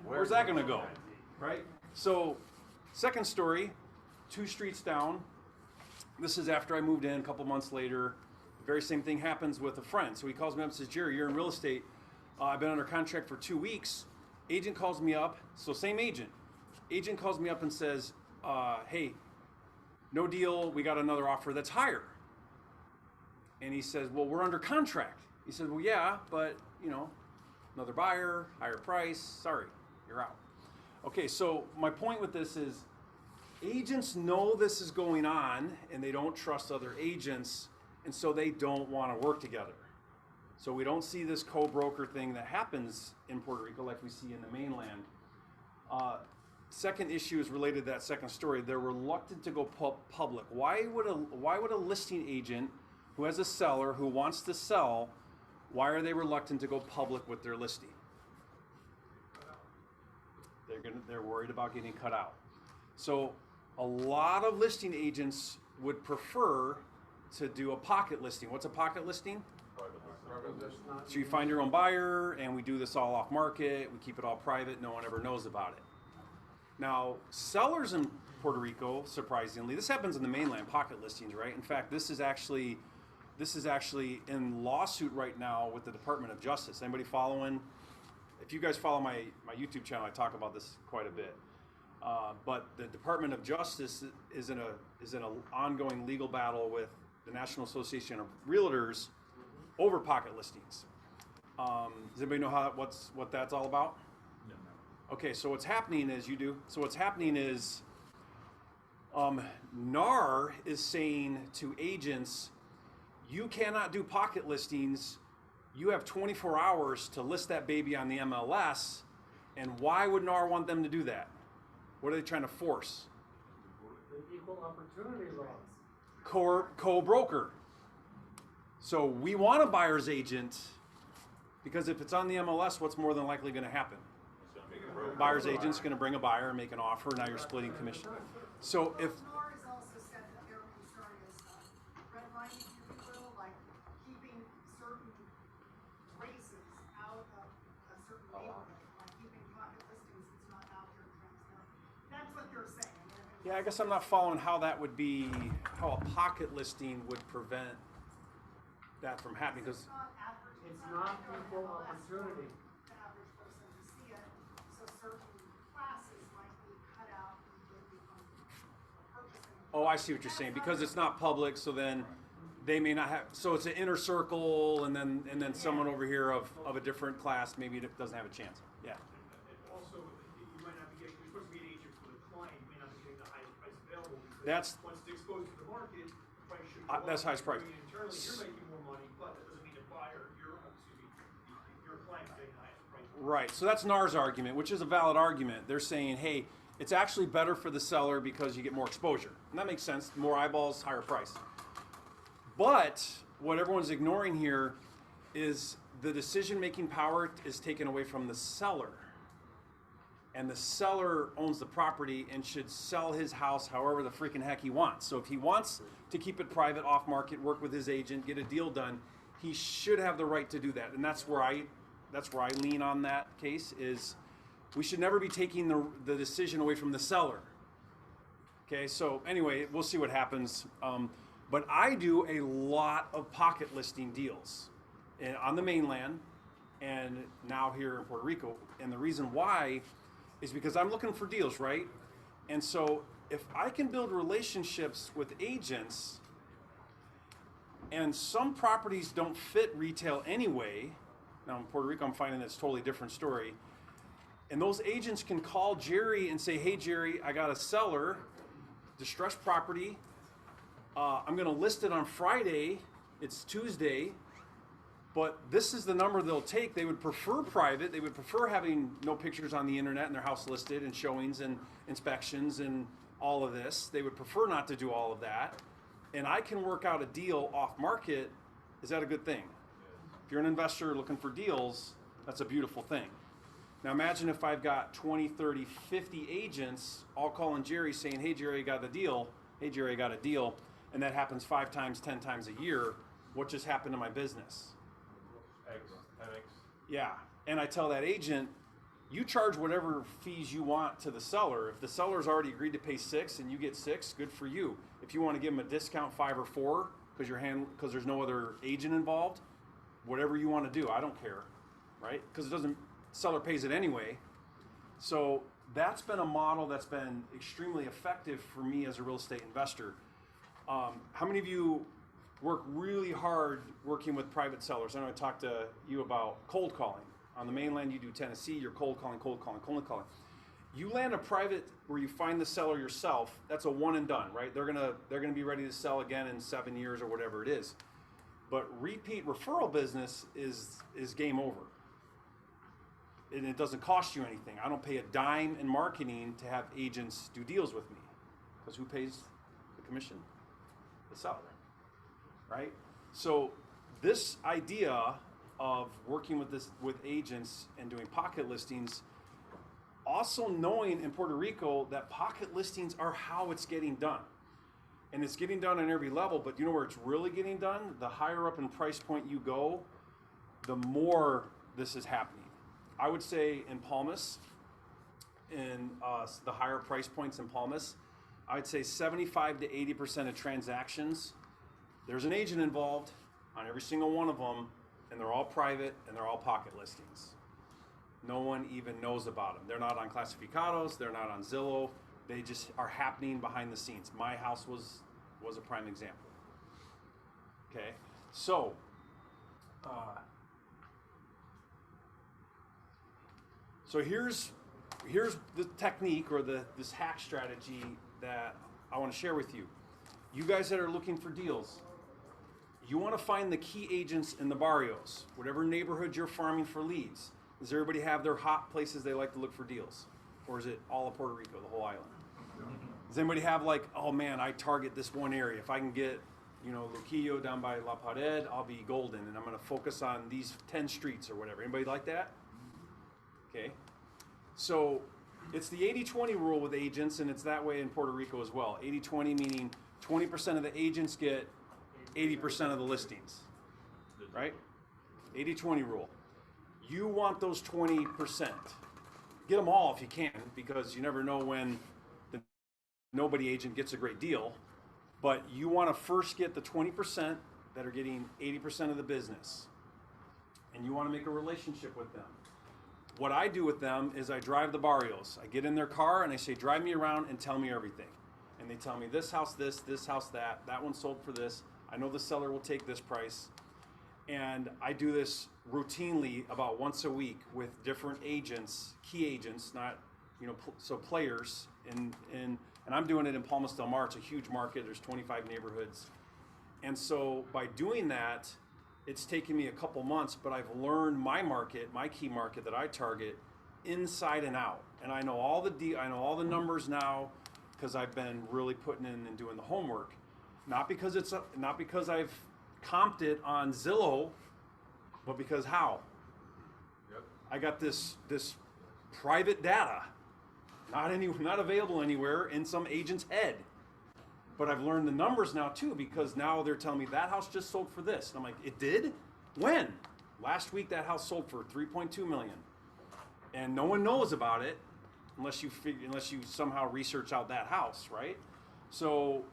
where's that going to go? Right? So, second story, 2 streets down. This is after I moved in a couple months later. The very same thing happens with a friend. So he calls me up and says, "Jerry, you're in real estate. I've been under contract for 2 weeks." Agent calls me up. So same agent. Agent calls me up and says, "Hey, no deal. We got another offer that's higher." And he says, "Well, we're under contract." He says, "Well, yeah, but, another buyer, higher price. Sorry, you're out." Okay, so my point with this is agents know this is going on and they don't trust other agents, and so they don't want to work together. So we don't see this co-broker thing that happens in Puerto Rico like we see in the mainland. Second issue is related to that second story. They're reluctant to go public. Why would a listing agent who has a seller who wants to sell, why are they reluctant to go public with their listing? They're worried about getting cut out. So a lot of listing agents would prefer to do a pocket listing. What's a pocket listing? So you find your own buyer, and we do this all off market. We keep it all private. No one ever knows about it. Now, sellers in Puerto Rico, surprisingly, this happens in the mainland, pocket listings, right? In fact, this is actually in lawsuit right now with the Department of Justice. Anybody following? If you guys follow my YouTube channel, I talk about this quite a bit. But the Department of Justice is in an ongoing legal battle with the National Association of Realtors over pocket listings. Does anybody know what that's all about? No. Okay, so what's happening is NAR is saying to agents, you cannot do pocket listings. You have 24 hours to list that baby on the MLS. And why would NAR want them to do that? What are they trying to force? The equal opportunity laws. Co-broker. So we want a buyer's agent because if it's on the MLS, what's more than likely going to happen? Buyer's agent's going to bring a buyer and make an offer. Now you're splitting commission. So if NAR has also said that their concern is redlining, if you will, like keeping certain races out of a certain neighborhood, like keeping pocket listings that's not out there transparent. That's what they're saying. yeah, I guess I'm not following how that would be, how a pocket listing would prevent that from happening because It's not equal opportunity. the average person to see it, so certain classes might be cut out and would become purchasing. oh, I see what you're saying because it's not public, so then they may not have. So it's an inner circle, and then someone over here of a different class maybe doesn't have a chance. Yeah. And also, you might not be getting, you're supposed to be an agent for the client, you may not be getting the highest price available. Because That's- once it's exposed to the market, the price should go up. That's highest price. Internally, you're making more money, but that doesn't mean the buyer, your client's getting the highest price. Right. So that's NAR's argument, which is a valid argument. They're saying, hey, it's actually better for the seller because you get more exposure. And that makes sense. More eyeballs, higher price. But what everyone's ignoring here is the decision-making power is taken away from the seller. And the seller owns the property and should sell his house however the freaking heck he wants. So if he wants to keep it private, off market, work with his agent, get a deal done, he should have the right to do that. And that's where I lean on that case, is we should never be taking the decision away from the seller. Okay, so anyway, we'll see what happens. But I do a lot of pocket listing deals on the mainland and now here in Puerto Rico. And the reason why is because I'm looking for deals, right? And so if I can build relationships with agents, and some properties don't fit retail anyway, now in Puerto Rico I'm finding that's a totally different story, and those agents can call Jerry and say, hey Jerry, I got a seller, distressed property, I'm gonna list it on Friday, it's Tuesday, but this is the number they'll take. They would prefer private. They would prefer having no pictures on the internet and their house listed and showings and inspections and all of this. They would prefer not to do all of that. And I can work out a deal off market. Is that a good thing? If you're an investor looking for deals, that's a beautiful thing. Now imagine if I've got 20, 30, 50 agents all calling Jerry saying, hey Jerry, I got the deal. Hey Jerry, I got a deal. And that happens 5 times, 10 times a year. What just happened to my business? X, 10x. Yeah, and I tell that agent, you charge whatever fees you want to the seller. If the seller's already agreed to pay 6 and you get 6, good for you. If you want to give them a discount 5 or 4 because there's no other agent involved, whatever you want to do, I don't care, right? Because seller pays it anyway. So that's been a model that's been extremely effective for me as a real estate investor. How many of you work really hard working with private sellers? I know I talked to you about cold calling. On the mainland, you do Tennessee, you're cold calling. You land a private where you find the seller yourself, that's a one and done, right? They're gonna be ready to sell again in 7 years or whatever it is. But repeat referral business is game over. And it doesn't cost you anything. I don't pay a dime in marketing to have agents do deals with me. Because who pays the commission? The seller. Right? So this idea of working with agents and doing pocket listings, also knowing in Puerto Rico that pocket listings are how it's getting done. And it's getting done on every level, but you know where it's really getting done? The higher up in price point you go, the more this is happening. I would say in Palmas, in the higher price points in Palmas, I'd say 75 to 80% of transactions, there's an agent involved on every single one of them, and they're all private and they're all pocket listings. No one even knows about them. They're not on Clasificados, they're not on Zillow, they just are happening behind the scenes. My house was a prime example. Okay, so here's the technique or this hack strategy that I want to share with you. You guys that are looking for deals, you want to find the key agents in the barrios, whatever neighborhood you're farming for leads. Does everybody have their hot places they like to look for deals? Or is it all of Puerto Rico, the whole island? Does anybody have like, oh man, I target this one area. If I can get, Luquillo down by La Pared, I'll be golden, and I'm going to focus on these 10 streets or whatever. Anybody like that? Okay. So it's the 80-20 rule with agents, and it's that way in Puerto Rico as well. 80-20 meaning 20% of the agents get 80% of the listings, right? 80-20 rule. You want those 20%. Get them all if you can, because you never know when the nobody agent gets a great deal. But you want to first get the 20% that are getting 80% of the business. And you want to make a relationship with them. What I do with them is I drive the barrios. I get in their car and I say, drive me around and tell me everything. And they tell me this house this house that one sold for this. I know the seller will take this price. And I do this routinely about once a week with different agents, key agents, not, so players. And I'm doing it in Palmas del Mar. It's a huge market. There's 25 neighborhoods. And so by doing that, it's taken me a couple months, but I've learned my market, my key market that I target, inside and out. And I know all the numbers now because I've been really putting in and doing the homework. Not because I've comped it on Zillow, but because how? Yep. I got this private data, not available anywhere in some agent's head. But I've learned the numbers now too, because now they're telling me that house just sold for this. And I'm like, it did? When? Last week that house sold for 3.2 million. And no one knows about it unless you somehow research out that house, right? So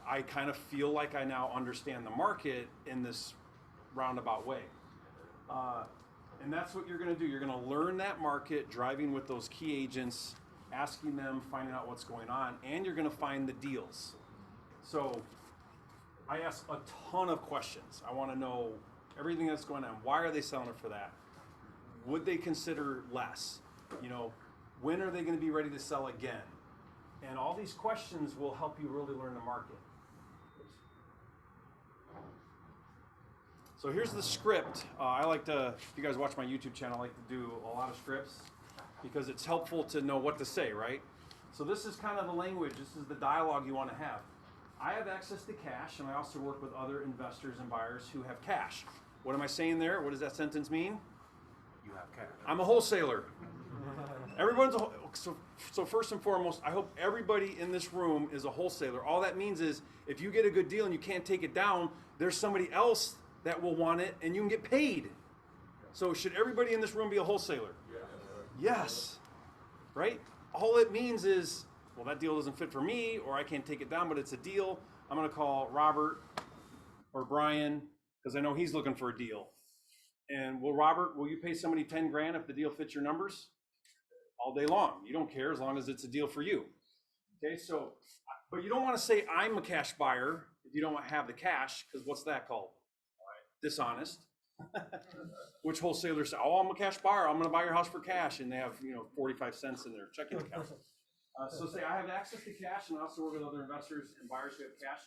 I kind of feel like I now understand the market in this roundabout way. And that's what you're gonna do. You're gonna learn that market, driving with those key agents, asking them, finding out what's going on, and you're gonna find the deals. So I ask a ton of questions. I wanna know everything that's going on. Why are they selling it for that? Would they consider less? You know, when are they gonna be ready to sell again? And all these questions will help you really learn the market. So here's the script. I like to, if you guys watch my YouTube channel, I like to do a lot of scripts because it's helpful to know what to say, right? So this is kind of the language, this is the dialogue you want to have. I have access to cash, and I also work with other investors and buyers who have cash. What am I saying there? What does that sentence mean? You have cash. I'm a wholesaler. So first and foremost, I hope everybody in this room is a wholesaler. All that means is if you get a good deal and you can't take it down, there's somebody else that will want it and you can get paid. So should everybody in this room be a wholesaler? Yes. Right? All it means is, well, that deal doesn't fit for me, or I can't take it down, but it's a deal. I'm going to call Robert or Brian because I know he's looking for a deal. And Robert, will you pay somebody 10 grand if the deal fits your numbers? All day long. You don't care as long as it's a deal for you. Okay, so, but you don't want to say I'm a cash buyer if you don't have the cash, because what's that called? Dishonest. Which wholesalers say, oh, I'm a cash buyer, I'm going to buy your house for cash, and they have 45 cents in their checking account. So say I have access to cash, and I also work with other investors and buyers who have cash,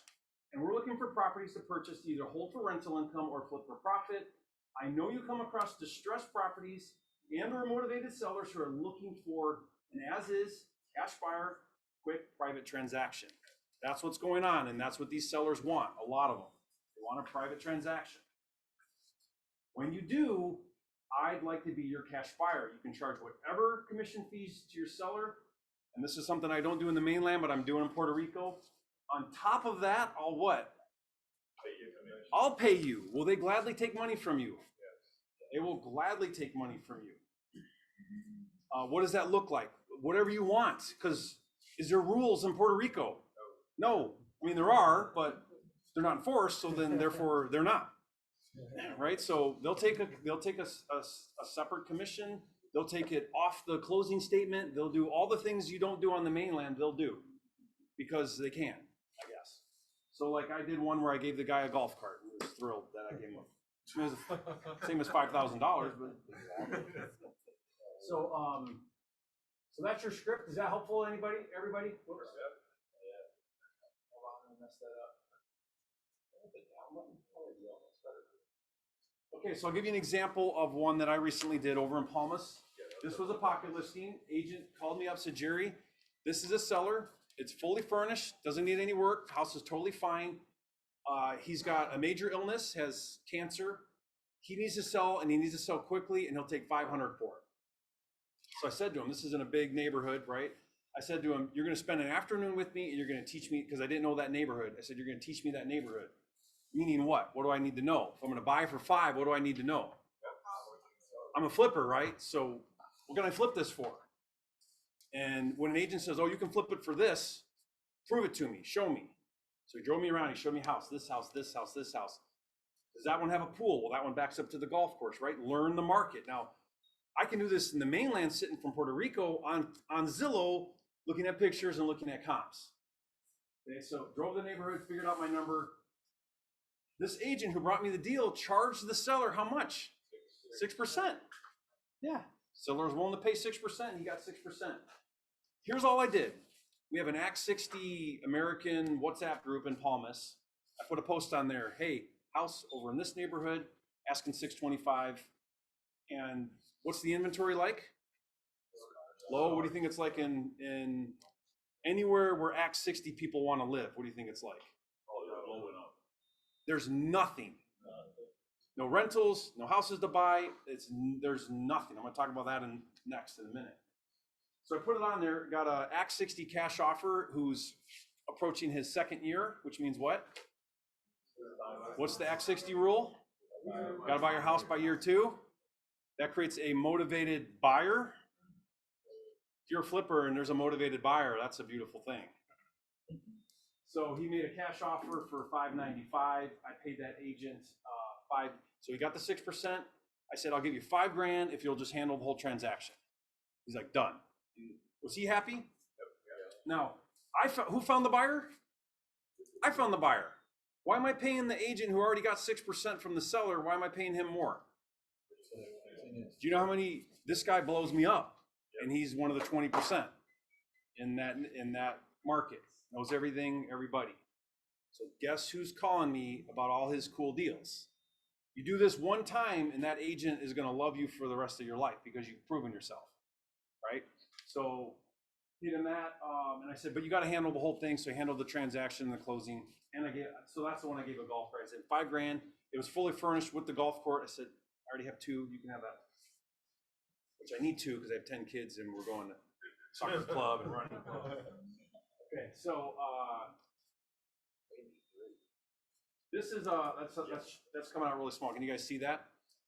and we're looking for properties to purchase to either hold for rental income or flip for profit. I know you come across distressed properties and there are motivated sellers who are looking for an as-is cash buyer, quick private transaction. That's what's going on, and that's what these sellers want, a lot of them. They want a private transaction. When you do, I'd like to be your cash buyer. You can charge whatever commission fees to your seller, and this is something I don't do in the mainland, but I'm doing in Puerto Rico. On top of that, I'll what? I'll pay you. Will they gladly take money from you? They will gladly take money from you. What does that look like? Whatever you want, because is there rules in Puerto Rico? No. I mean, there are, but they're not enforced, so then therefore they're not. Right? So they'll take a separate commission. They'll take it off the closing statement. They'll do all the things you don't do on the mainland, they'll do because they can, I guess. So like I did one where I gave the guy a golf cart. He was thrilled that I gave him same as $5,000, but so so that's your script. Is that helpful to anybody? Everybody? Whoops. Hold on, I messed that up. Okay, so I'll give you an example of one that I recently did over in Palmas. This was a pocket listing. Agent called me up, said, Jerry, this is a seller. It's fully furnished, doesn't need any work. House is totally fine. He's got a major illness, has cancer. He needs to sell, and he needs to sell quickly, and he'll take $500 for it. So I said to him, this is in a big neighborhood, right? I said to him, you're going to spend an afternoon with me, and you're going to teach me, because I didn't know that neighborhood. I said, you're going to teach me that neighborhood. Meaning what? What do I need to know? If I'm going to buy for $5, what do I need to know? I'm a flipper, right? So what can I flip this for? And when an agent says, oh, you can flip it for this, prove it to me, show me. So he drove me around, he showed me house, this house, this house, this house. Does that one have a pool? Well, that one backs up to the golf course, right? Learn the market. Now, I can do this in the mainland sitting from Puerto Rico on Zillow, looking at pictures and looking at comps. Okay, so drove the neighborhood, figured out my number. This agent who brought me the deal charged the seller how much? 6%. Yeah, seller was willing to pay 6%, and he got 6%. Here's all I did. We have an Act 60 American WhatsApp group in Palmas. I put a post on there, hey, house over in this neighborhood, asking 625. And what's the inventory like? Low. What do you think it's like in anywhere where Act 60 people want to live? What do you think it's like? There's nothing. No rentals, no houses to buy. There's nothing. I'm going to talk about that next in a minute. So I put it on there. Got a Act 60 cash offer who's approaching his second year, which means what? What's the Act 60 rule? Got to buy your house by year 2. That creates a motivated buyer. If you're a flipper and there's a motivated buyer, that's a beautiful thing. So he made a cash offer for $595. I paid that agent $5. So he got the 6%. I said, I'll give you $5,000 if you'll just handle the whole transaction. He's like, done. Was he happy? Yep. Now, who found the buyer? I found the buyer. Why am I paying the agent who already got 6% from the seller? Why am I paying him more? Do you know how many? This guy blows me up, and he's one of the 20% in that market. Knows everything, everybody. So guess who's calling me about all his cool deals? You do this one time, and that agent is going to love you for the rest of your life because you've proven yourself, right? So hit him that, and I said, but you got to handle the whole thing. So he handled the transaction and the closing, and so that's the one I gave a golf cart. I said $5,000. It was fully furnished with the golf court. I said, I already have 2. You can have that. Which I need 2 because I have 10 kids and we're going to soccer club and running club. Okay, so this is that's coming out really small. Can you guys see that?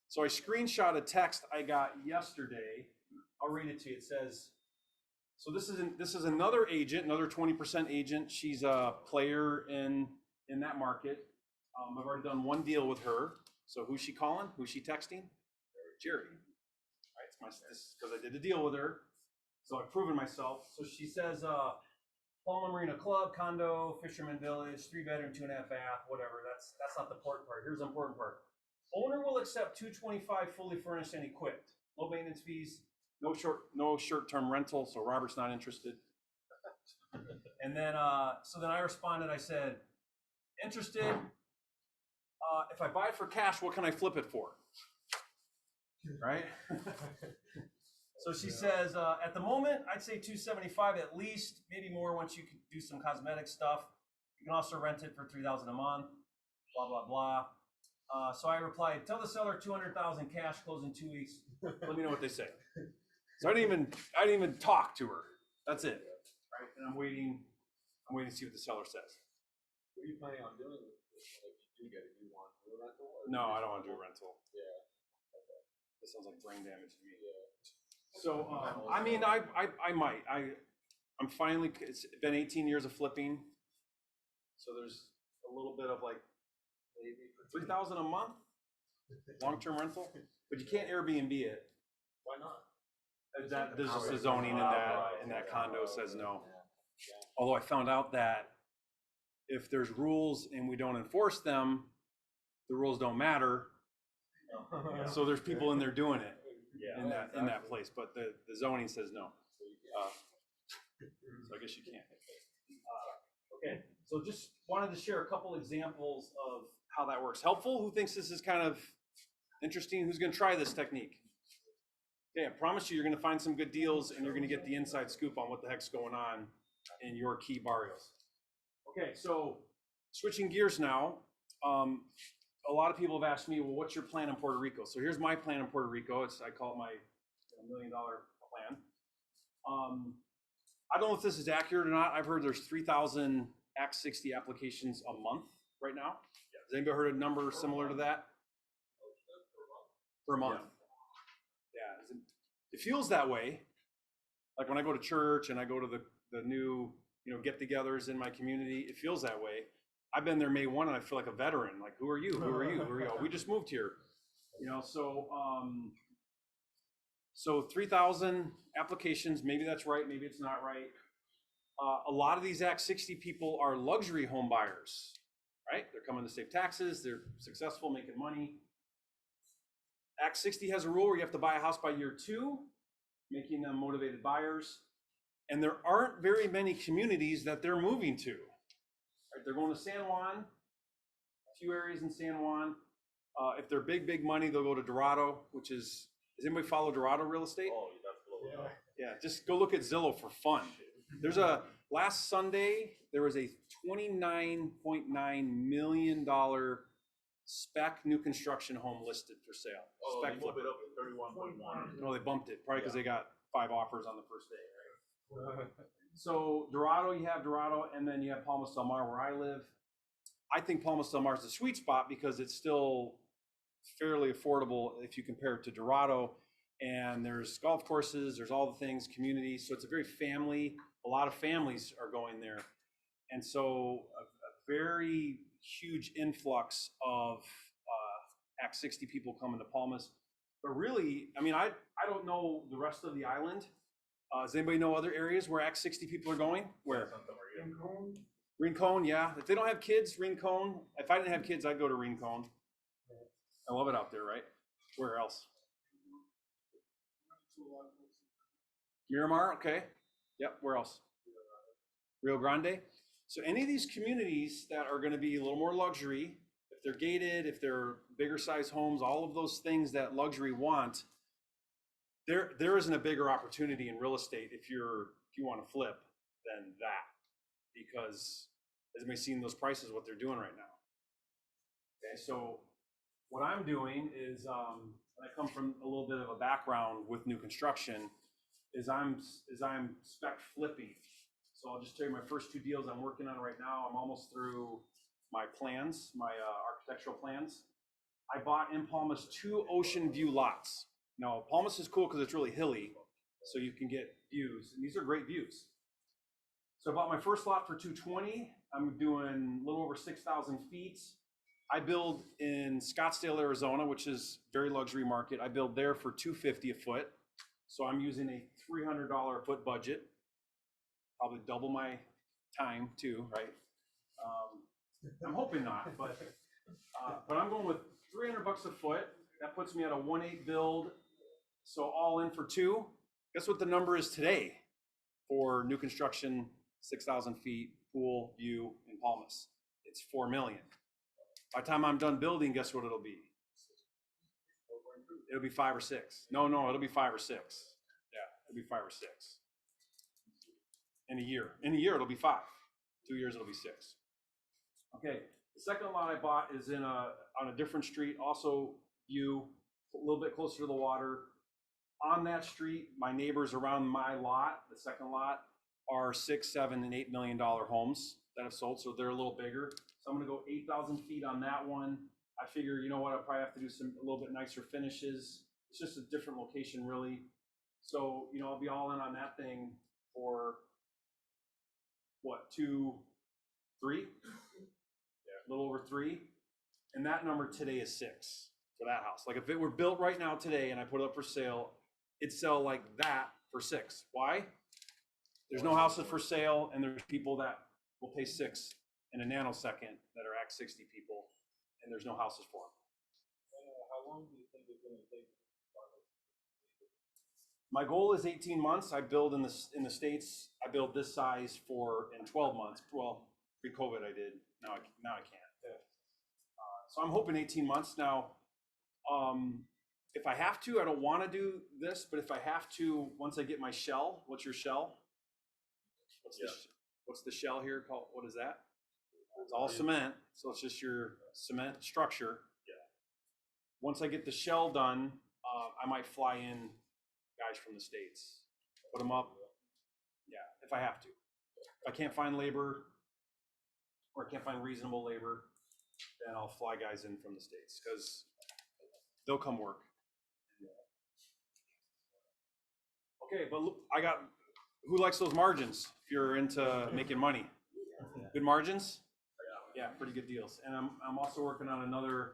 So I screenshot a text I got yesterday. I'll read it to you. It says, so this is another agent, another 20% agent. She's a player in that market. I've already done one deal with her. So who's she calling? Who's she texting? Jerry. All right, this because I did the deal with her. So I've proven myself. So she says, Palma Marina Club, condo, Fisherman Village, 3-bedroom, 2.5 bath, whatever. That's not the important part. Here's the important part. Owner will accept $225 fully furnished and equipped. Low maintenance fees, no short-term rental. So Robert's not interested. And then, so then I responded. I said, interested. If I buy it for cash, what can I flip it for? Right? So she says, at the moment, I'd say $275 at least, maybe more once you can do some cosmetic stuff. You can also rent it for $3,000 a month, blah, blah, blah. So I replied, tell the seller $200,000 cash, close in 2 weeks. Let me know what they say. So I didn't even talk to her. That's it. Right? And I'm waiting to see what the seller says. What are you planning on doing with this if you do get it? Do you want to do a rental? No, I don't want to do a rental. Yeah. Okay. This sounds like brain damage to me. Yeah. So, I mean, I might. I'm finally, it's been 18 years of flipping. So there's a little bit of like maybe $3,000 a month, long-term rental, but you can't Airbnb it. Why not? There's just a zoning in that condo says no. Although I found out that if there's rules and we don't enforce them, the rules don't matter. So there's people in there doing it in that place, but the zoning says no. So I guess you can't. Okay, so just wanted to share a couple examples of how that works. Helpful? Who thinks this is kind of interesting? Who's going to try this technique? Okay, I promise you're going to find some good deals and you're going to get the inside scoop on what the heck's going on in your key barrios. Okay, so switching gears now. A lot of people have asked me, well, what's your plan in Puerto Rico? So here's my plan in Puerto Rico. I call it my $1 million plan. I don't know if this is accurate or not. I've heard there's 3,000 Act 60 applications a month right now. Has anybody heard a number similar to that? Per month. Yeah. It feels that way. Like when I go to church and I go to the new get-togethers in my community, it feels that way. I've been there May 1 and I feel like a veteran. Like, who are you? Who are you? Who are you? We just moved here. So 3,000 applications, maybe that's right, maybe it's not right. A lot of these Act 60 people are luxury home buyers, right? They're coming to save taxes, they're successful, making money. Act 60 has a rule where you have to buy a house by year 2, making them motivated buyers. And there aren't very many communities that they're moving to. Right? They're going to San Juan, a few areas in San Juan. If they're big money, they'll go to Dorado, which is anybody follow Dorado real estate? Oh, that's blowing up. Yeah, just go look at Zillow for fun. Last Sunday, there was a $29.9 million spec new construction home listed for sale. Oh, Spec they moved flipper. it up to 31.1. No, they bumped it, probably because they got 5 offers on the first day, right? So Dorado, you have Dorado, and then you have Palmas Del Mar where I live. I think Palmas Del Mar is the sweet spot because it's still fairly affordable if you compare it to Dorado. And there's golf courses, there's all the things, community. So it's a very a lot of families are going there. And so a very huge influx of Act 60 people coming to Palmas. But really, I mean, I don't know the rest of the island. Does anybody know other areas where Act 60 people are going? Where? Rincon, yeah. If they don't have kids, Rincon. If I didn't have kids, I'd go to Rincon. I love it out there, right? Where else? Miramar, okay. Yep, where else? Rio Grande. So any of these communities that are going to be a little more luxury, if they're gated, if they're bigger size homes, all of those things that luxury want, there isn't a bigger opportunity in real estate if you want to flip than that, because as we've seen those prices, what they're doing right now. Okay, so what I'm doing is, I come from a little bit of a background with new construction, is I'm spec flipping. So I'll just tell you my first 2 deals I'm working on right now. I'm almost through my plans, my architectural plans. I bought in Palmas 2 ocean view lots. Now, Palmas is cool because it's really hilly, so you can get views, and these are great views. So I bought my first lot for $220. I'm doing a little over 6,000 feet. I build in Scottsdale, Arizona, which is very luxury market. I build there for $250 a foot. So I'm using a $300 a foot budget, probably double my time too, right? I'm hoping not, but I'm going with $300 a foot. That puts me at a 1.8 build. So all in for 2. Guess what the number is today for new construction, 6,000 feet, pool, view in Palmas? It's $4 million. By the time I'm done building, guess what it'll be? It'll be 5 or 6. No, it'll be 5 or 6. Yeah, it'll be 5 or 6. In a year. In a year, it'll be 5. 2 years, it'll be 6. Okay, the second lot I bought is on a different street, also view, a little bit closer to the water. On that street, my neighbors around my lot, the second lot, are $6, $7, and $8 million homes that have sold, so they're a little bigger. So I'm gonna go 8,000 feet on that one. I figure, you know what, I'll probably have to do a little bit nicer finishes. It's just a different location, really. So, you know, I'll be all in on that thing for what, 2, 3? Yeah, a little over 3. And that number today is 6 for that house. Like if it were built right now today and I put it up for sale, it'd sell like that for 6. Why? There's no houses for sale, and there's people that will pay 6 in a nanosecond that are Act 60 people, and there's no houses for them. How long do you think it's going to take? My goal is 18 months. I build in the States. I build this size in 12 months. Well, pre-COVID I did. Now I can't. Yeah. So I'm hoping 18 months. Now, if I have to, I don't want to do this, but if I have to, once I get my shell, what's your shell? What's the shell here called? What is that? It's all cement, so it's just your cement structure. Yeah. Once I get the shell done, I might fly in guys from the States, put them up. Yeah, if I have to. If I can't find labor, or I can't find reasonable labor, then I'll fly guys in from the States because they'll come work. Okay, but look, who likes those margins if you're into making money? Good margins? Yeah, pretty good deals. And I'm also working on another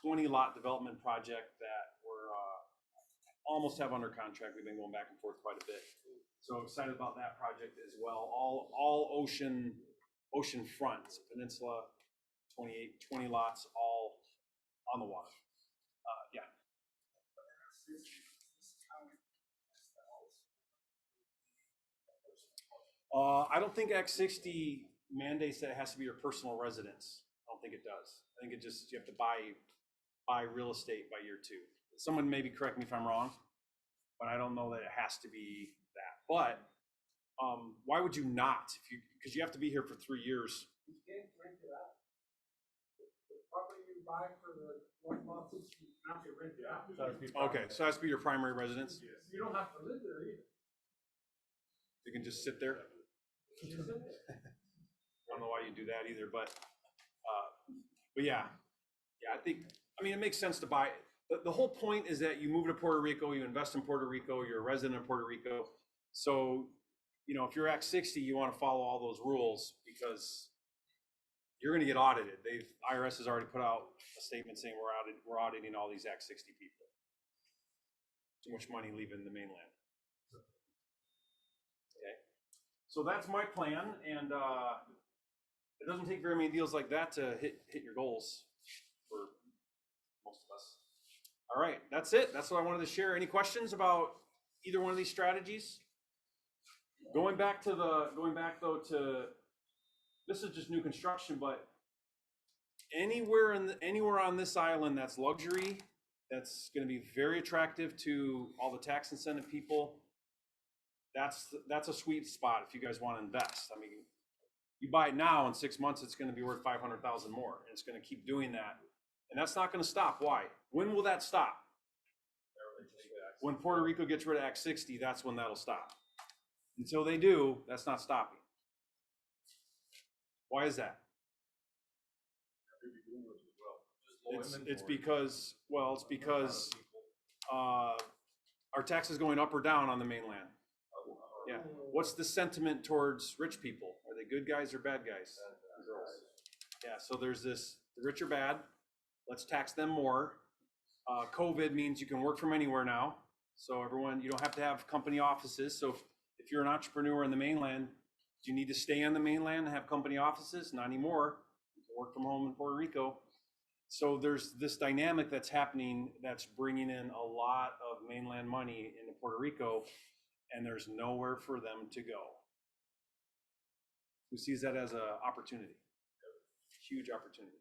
20 lot development project that we're almost have under contract. We've been going back and forth quite a bit. So excited about that project as well. All ocean front, peninsula, 20 lots, all on the water. Yeah. I don't think Act 60 mandates that it has to be your personal residence. I don't think it does. I think you have to buy real estate by year 2. Someone maybe correct me if I'm wrong, but I don't know that it has to be that. But why would you not? Because you have to be here for 3 years. You can't rent it out. The property you buy for the 1 month, you have to rent it out. Okay, so it has to be your primary residence. You don't have to live there either. You can just sit there. You just sit there. I don't know why you do that either, but yeah, I mean, it makes sense to buy it. The whole point is that you move to Puerto Rico, you invest in Puerto Rico, you're a resident of Puerto Rico. So, you know, if you're Act 60, you want to follow all those rules because you're going to get audited. IRS has already put out a statement saying we're auditing all these Act 60 people. Too much money leaving the mainland. Okay, so that's my plan, and it doesn't take very many deals like that to hit your goals for most of us. All right, that's it. That's what I wanted to share. Any questions about either one of these strategies? Going back though to this is just new construction, but anywhere on this island that's luxury, that's going to be very attractive to all the tax incentive people. That's a sweet spot if you guys want to invest. I mean, you buy it now, in 6 months, it's going to be worth 500,000 more, and it's going to keep doing that. And that's not going to stop. Why? When will that stop? When Puerto Rico gets rid of Act 60, that's when that'll stop. Until they do, that's not stopping. Why is that? It's because our taxes going up or down on the mainland. Yeah. What's the sentiment towards rich people? Are they good guys or bad guys? Yeah. So there's this: the rich are bad. Let's tax them more. COVID means you can work from anywhere now. So everyone, you don't have to have company offices. So if you're an entrepreneur in the mainland, do you need to stay on the mainland and have company offices? Not anymore. You can work from home in Puerto Rico. So there's this dynamic that's happening that's bringing in a lot of mainland money into Puerto Rico, and there's nowhere for them to go. Who sees that as an opportunity? Huge opportunity.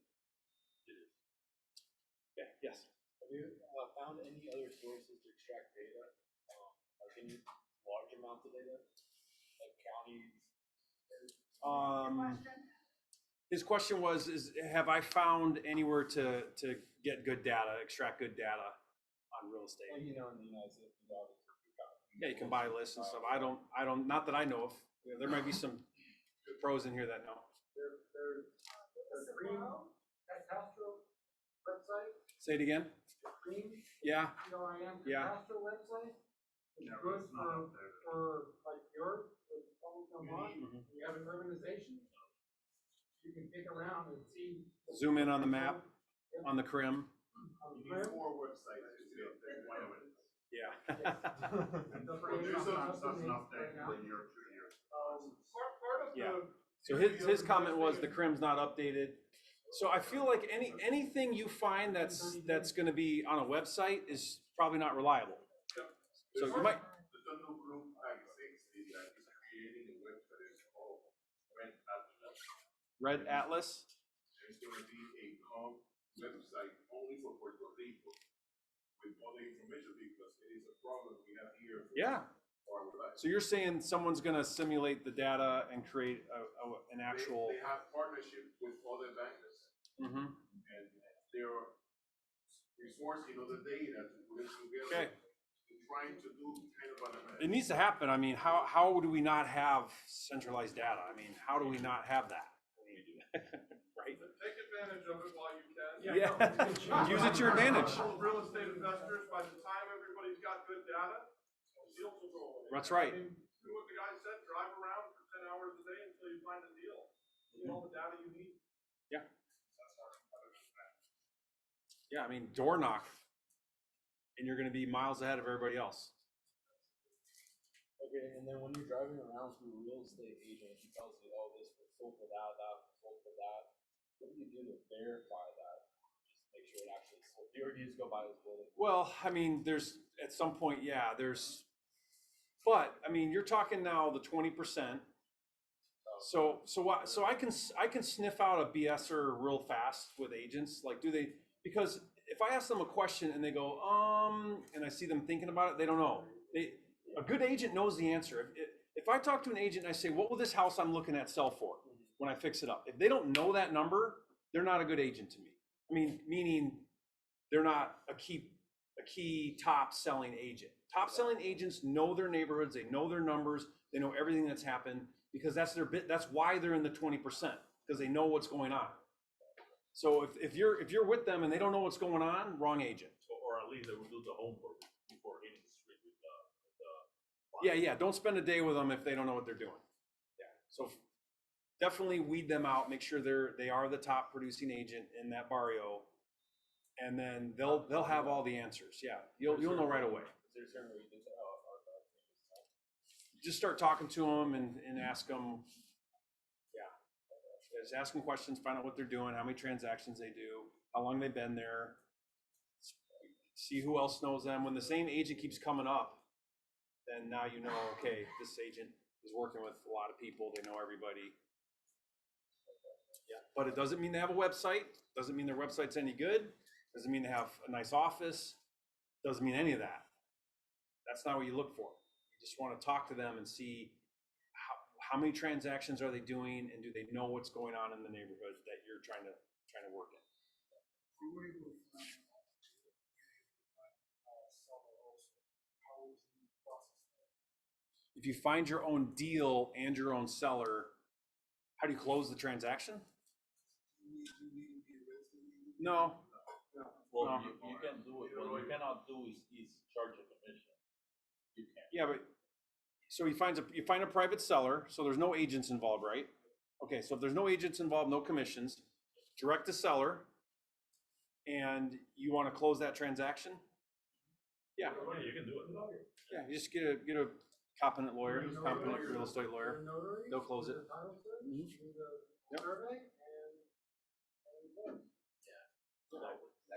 Okay, yes. Have you found any other sources to extract data? Like any large amounts of data? Like counties? His question was, have I found anywhere to get good data, extract good data on real estate? Well, you know, in the United States, yeah, you can buy lists and stuff. I don't, not that I know of. There might be some pros in here that know. There's Cream, Castro website. Say it again. Cream. Yeah. Yeah. Castro website. It's good for like yours, with public online. You have an urbanization. You can pick around and see. Zoom in on the map, on the CRIM. You need 4 websites to get one of it. Yeah. There's some stuff there for a year or 2 years. Part of yeah. So his comment was the CRIM's not updated. So I feel like anything you find that's going to be on a website is probably not reliable. So you might. There's a new group, Act 60, that is creating a website called Red Atlas. There's going to be a website only for Puerto Rico with all the information because it is a problem we have here. Yeah. So you're saying someone's going to simulate the data and create an actual. They have partnership with other bankers. Mm-hmm. And they're resourcing the data to put it together. Okay. Trying to do kind of an. It needs to happen. I mean, how do we not have centralized data? I mean, how do we not have that? Right. Take advantage of it while you can. Yeah. Use it to your advantage. Real estate investors, by the time everybody's got good data, deals will go away. That's right. I mean, do what the guy said, drive around for 10 hours a day until you find a deal. You get all the data you need. Yeah. Yeah, I mean, door knock, and you're going to be miles ahead of everybody else. Okay, and then when you're driving around to a real estate agent, he tells you, oh, this was sold for that, that was sold for that. What do you do to verify that? Just make sure it actually sold. Or do you just go by his building? Well, I mean, there's at some point, yeah, but I mean, you're talking now the 20%. So I can sniff out a BSer real fast with agents. Like, because if I ask them a question and they go, and I see them thinking about it, they don't know. A good agent knows the answer. If I talk to an agent and I say, what will this house I'm looking at sell for when I fix it up? If they don't know that number, they're not a good agent to me. I mean, meaning they're not a key top selling agent. Top selling agents know their neighborhoods, they know their numbers, they know everything that's happened, because that's why they're in the 20%, because they know what's going on. So if you're with them and they don't know what's going on, wrong agent. Or at least they will do the homework before hitting the street with Yeah. Don't spend a day with them if they don't know what they're doing. Yeah. So definitely weed them out. Make sure they are the top producing agent in that barrio, and then they'll have all the answers. Yeah, you'll know right away. Is there a certain way you think Just start talking to them and ask them. Yeah, just ask them questions. Find out what they're doing, how many transactions they do, how long they've been there. See who else knows them. When the same agent keeps coming up, then now you know, okay, this agent is working with a lot of people. They know everybody. Yeah, but it doesn't mean they have a website. Doesn't mean their website's any good. Doesn't mean they have a nice office. Doesn't mean any of that. That's not what you look for. You just want to talk to them and see how many transactions are they doing, and do they know what's going on in the neighborhood that you're trying to work in. If you find your own deal and your own seller, how do you close the transaction? No. Well, you can do it. What you cannot do is charge a commission. You can. Yeah, but so you find a private seller, so there's no agents involved, right? Okay, so if there's no agents involved, no commissions, direct to seller, and you want to close that transaction? Yeah. You can do it. Yeah, you just get a competent lawyer, competent real estate lawyer. They'll close it. Yep.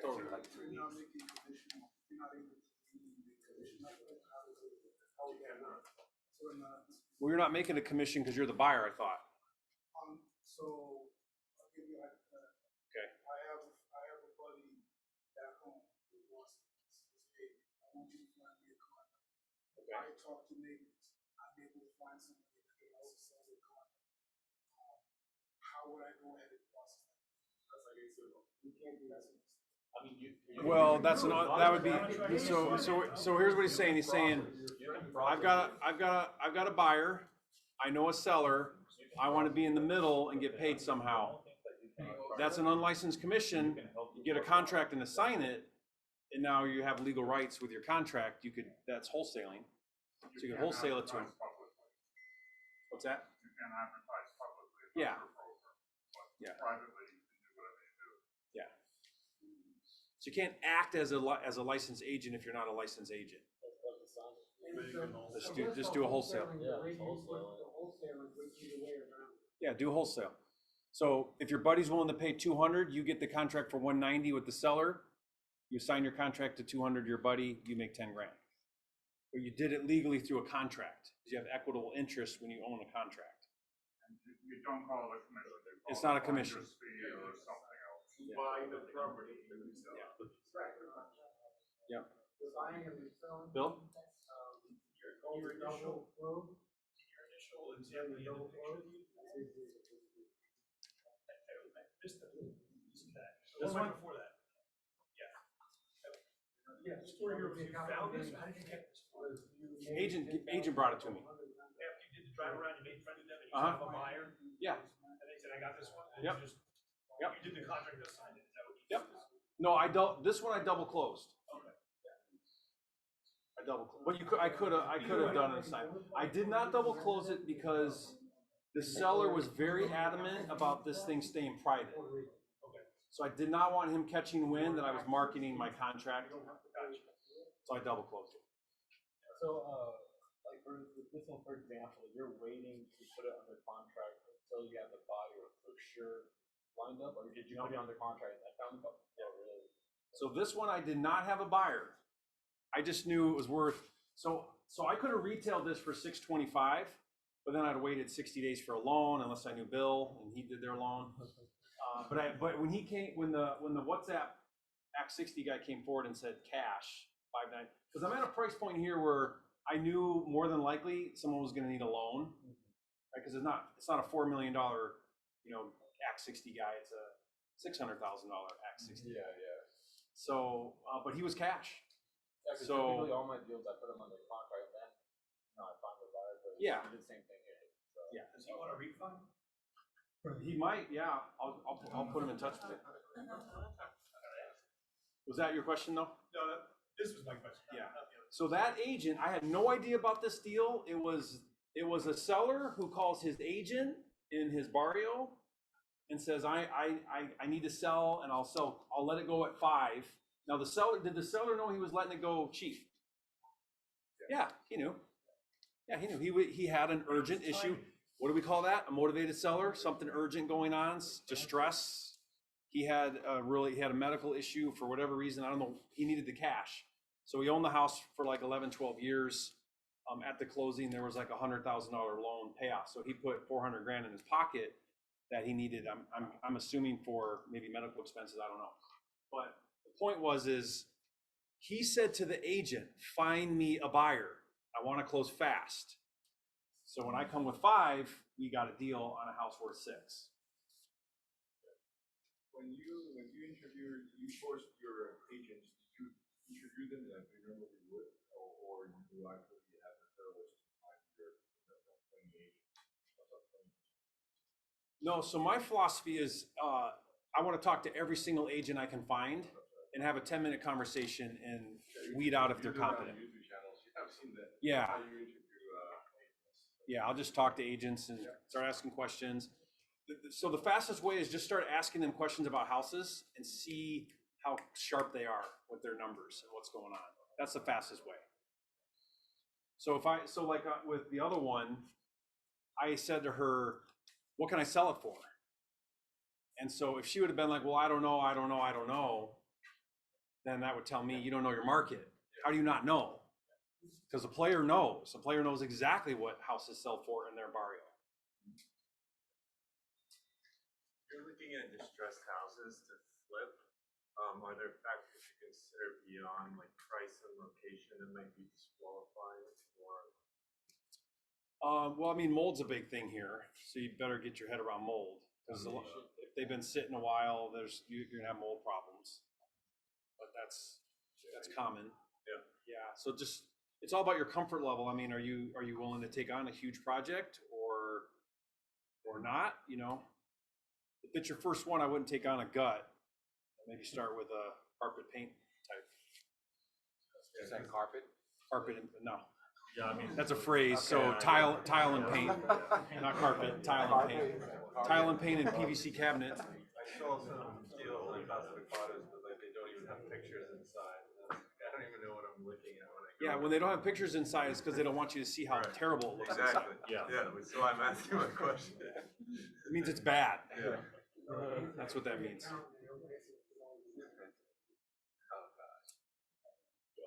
Totally. Well, you're not making a commission because you're the buyer, I thought. So I'll give you Okay. I have a buddy back home who wants to say, I want you to find me a condo. Okay. I talk to neighbors. I'm able to find somebody that also sells a condo. How would I go ahead and process that? That's like we can't do that. I mean, Well, that would be so. Here's what he's saying. He's saying, I've got a buyer. I know a seller. I want to be in the middle and get paid somehow. That's an unlicensed commission. You get a contract and assign it, and now you have legal rights with your contract. That's wholesaling. So you can wholesale it to him. What's that? You can advertise publicly. Yeah. Yeah. Privately, you can do whatever you do. Yeah. So you can't act as a licensed agent if you're not a licensed agent. Just do a wholesale. Yeah, do wholesale. So if your buddy's willing to pay $200, you get the contract for $190 with the seller. You sign your contract to $200 to your buddy, you make $10 grand. But you did it legally through a contract. You have equitable interest when you own a contract. And you don't call it a commission. It's not a commission. Fee or something else. Yeah. Buy the property. Yeah. Buying and selling. Bill? Your initial quote. Your initial example, the double quote. This one before that. Yeah. Yeah. You found this? How did you get this? Agent brought it to me. After you did the drive around, you made friends with them, and you Uh-huh. have a buyer. Yeah. And they said, I got this one. And Yep. you did the contract, just signed it. Is that what you Yep. No, this one I double closed. Okay. I double closed. But I could have done it aside. I did not double close it because the seller was very adamant about this thing staying private. Okay. So I did not want him catching wind that I was marketing my contract. So I double closed it. So, like for this one, for example, you're waiting to put it under contract until you have the buyer for sure lined up, or did you put it under contract and found the buyer? Yeah, really. So this one I did not have a buyer. I just knew it was worth. So I could have retailed this for $625, but then I'd waited 60 days for a loan unless I knew Bill and he did their loan. But when he came, when the WhatsApp Act 60 guy came forward and said cash 5.9, because I'm at a price point here where I knew more than likely someone was going to need a loan, right? Because it's not a $4 million, Act 60 guy. It's a $600,000 Act 60. Yeah. So, but he was cash. Yeah, 'cause So typically all my deals, I put them under contract, then I find the buyer, but yeah, he did the same thing here. So. yeah. Does he want a refund? He might, yeah. I'll put him in touch with it. Was that your question though? No, this was my question. Yeah. So that agent, I had no idea about this deal. It was a seller who calls his agent in his barrio and says, I need to sell and I'll let it go at 5. Now did the seller know he was letting it go cheap? Yeah, he knew. Yeah, he knew. He had an urgent issue. What do we call that? A motivated seller? Something urgent going on, distress. He had a medical issue for whatever reason. I don't know. He needed the cash. So he owned the house for like 11, 12 years. At the closing, there was like $100,000 loan payoff. So he put 400 grand in his pocket that he needed. I'm assuming for maybe medical expenses. I don't know. But the point is he said to the agent, find me a buyer. I want to close fast. So when I come with 5, we got a deal on a house worth 6. When you interview, you force your agents, do you interview them like you normally would, or you actually have the therapist find your 20 agents? No, so my philosophy is I want to talk to every single agent I can find and have a 10-minute conversation and weed out if they're competent. I've seen that. Yeah. How you interview agents. Yeah, I'll just talk to agents and start asking questions. So the fastest way is just start asking them questions about houses and see how sharp they are with their numbers and what's going on. That's the fastest way. So with the other one, I said to her, what can I sell it for? And so if she would have been like, well, I don't know, then that would tell me you don't know your market. How do you not know? Because the player knows. The player knows exactly what houses sell for in their barrio. You're looking at distressed houses to flip. Are there factors you consider beyond like price and location that might be disqualifying? Well, I mean, mold's a big thing here, so you better get your head around mold. Because if they've been sitting a while, you're gonna have mold problems. But that's common. Yeah. So it's all about your comfort level. I mean, are you willing to take on a huge project or not? If it's your first one, I wouldn't take on a gut. Maybe start with a carpet paint type. Is that carpet? Carpet, no. Yeah, I mean that's a phrase. Okay, so tile and paint, not carpet. Tile and paint. Tile and paint and PVC cabinet. I saw some deals on Casa de Fadas, but like they don't even have pictures inside. I don't even know what I'm looking at when I go. Yeah, when they don't have pictures inside, it's because they don't want you to see how terrible it looks exactly. inside. Yeah. So I'm asking my question. It means it's bad. Yeah. That's what that means.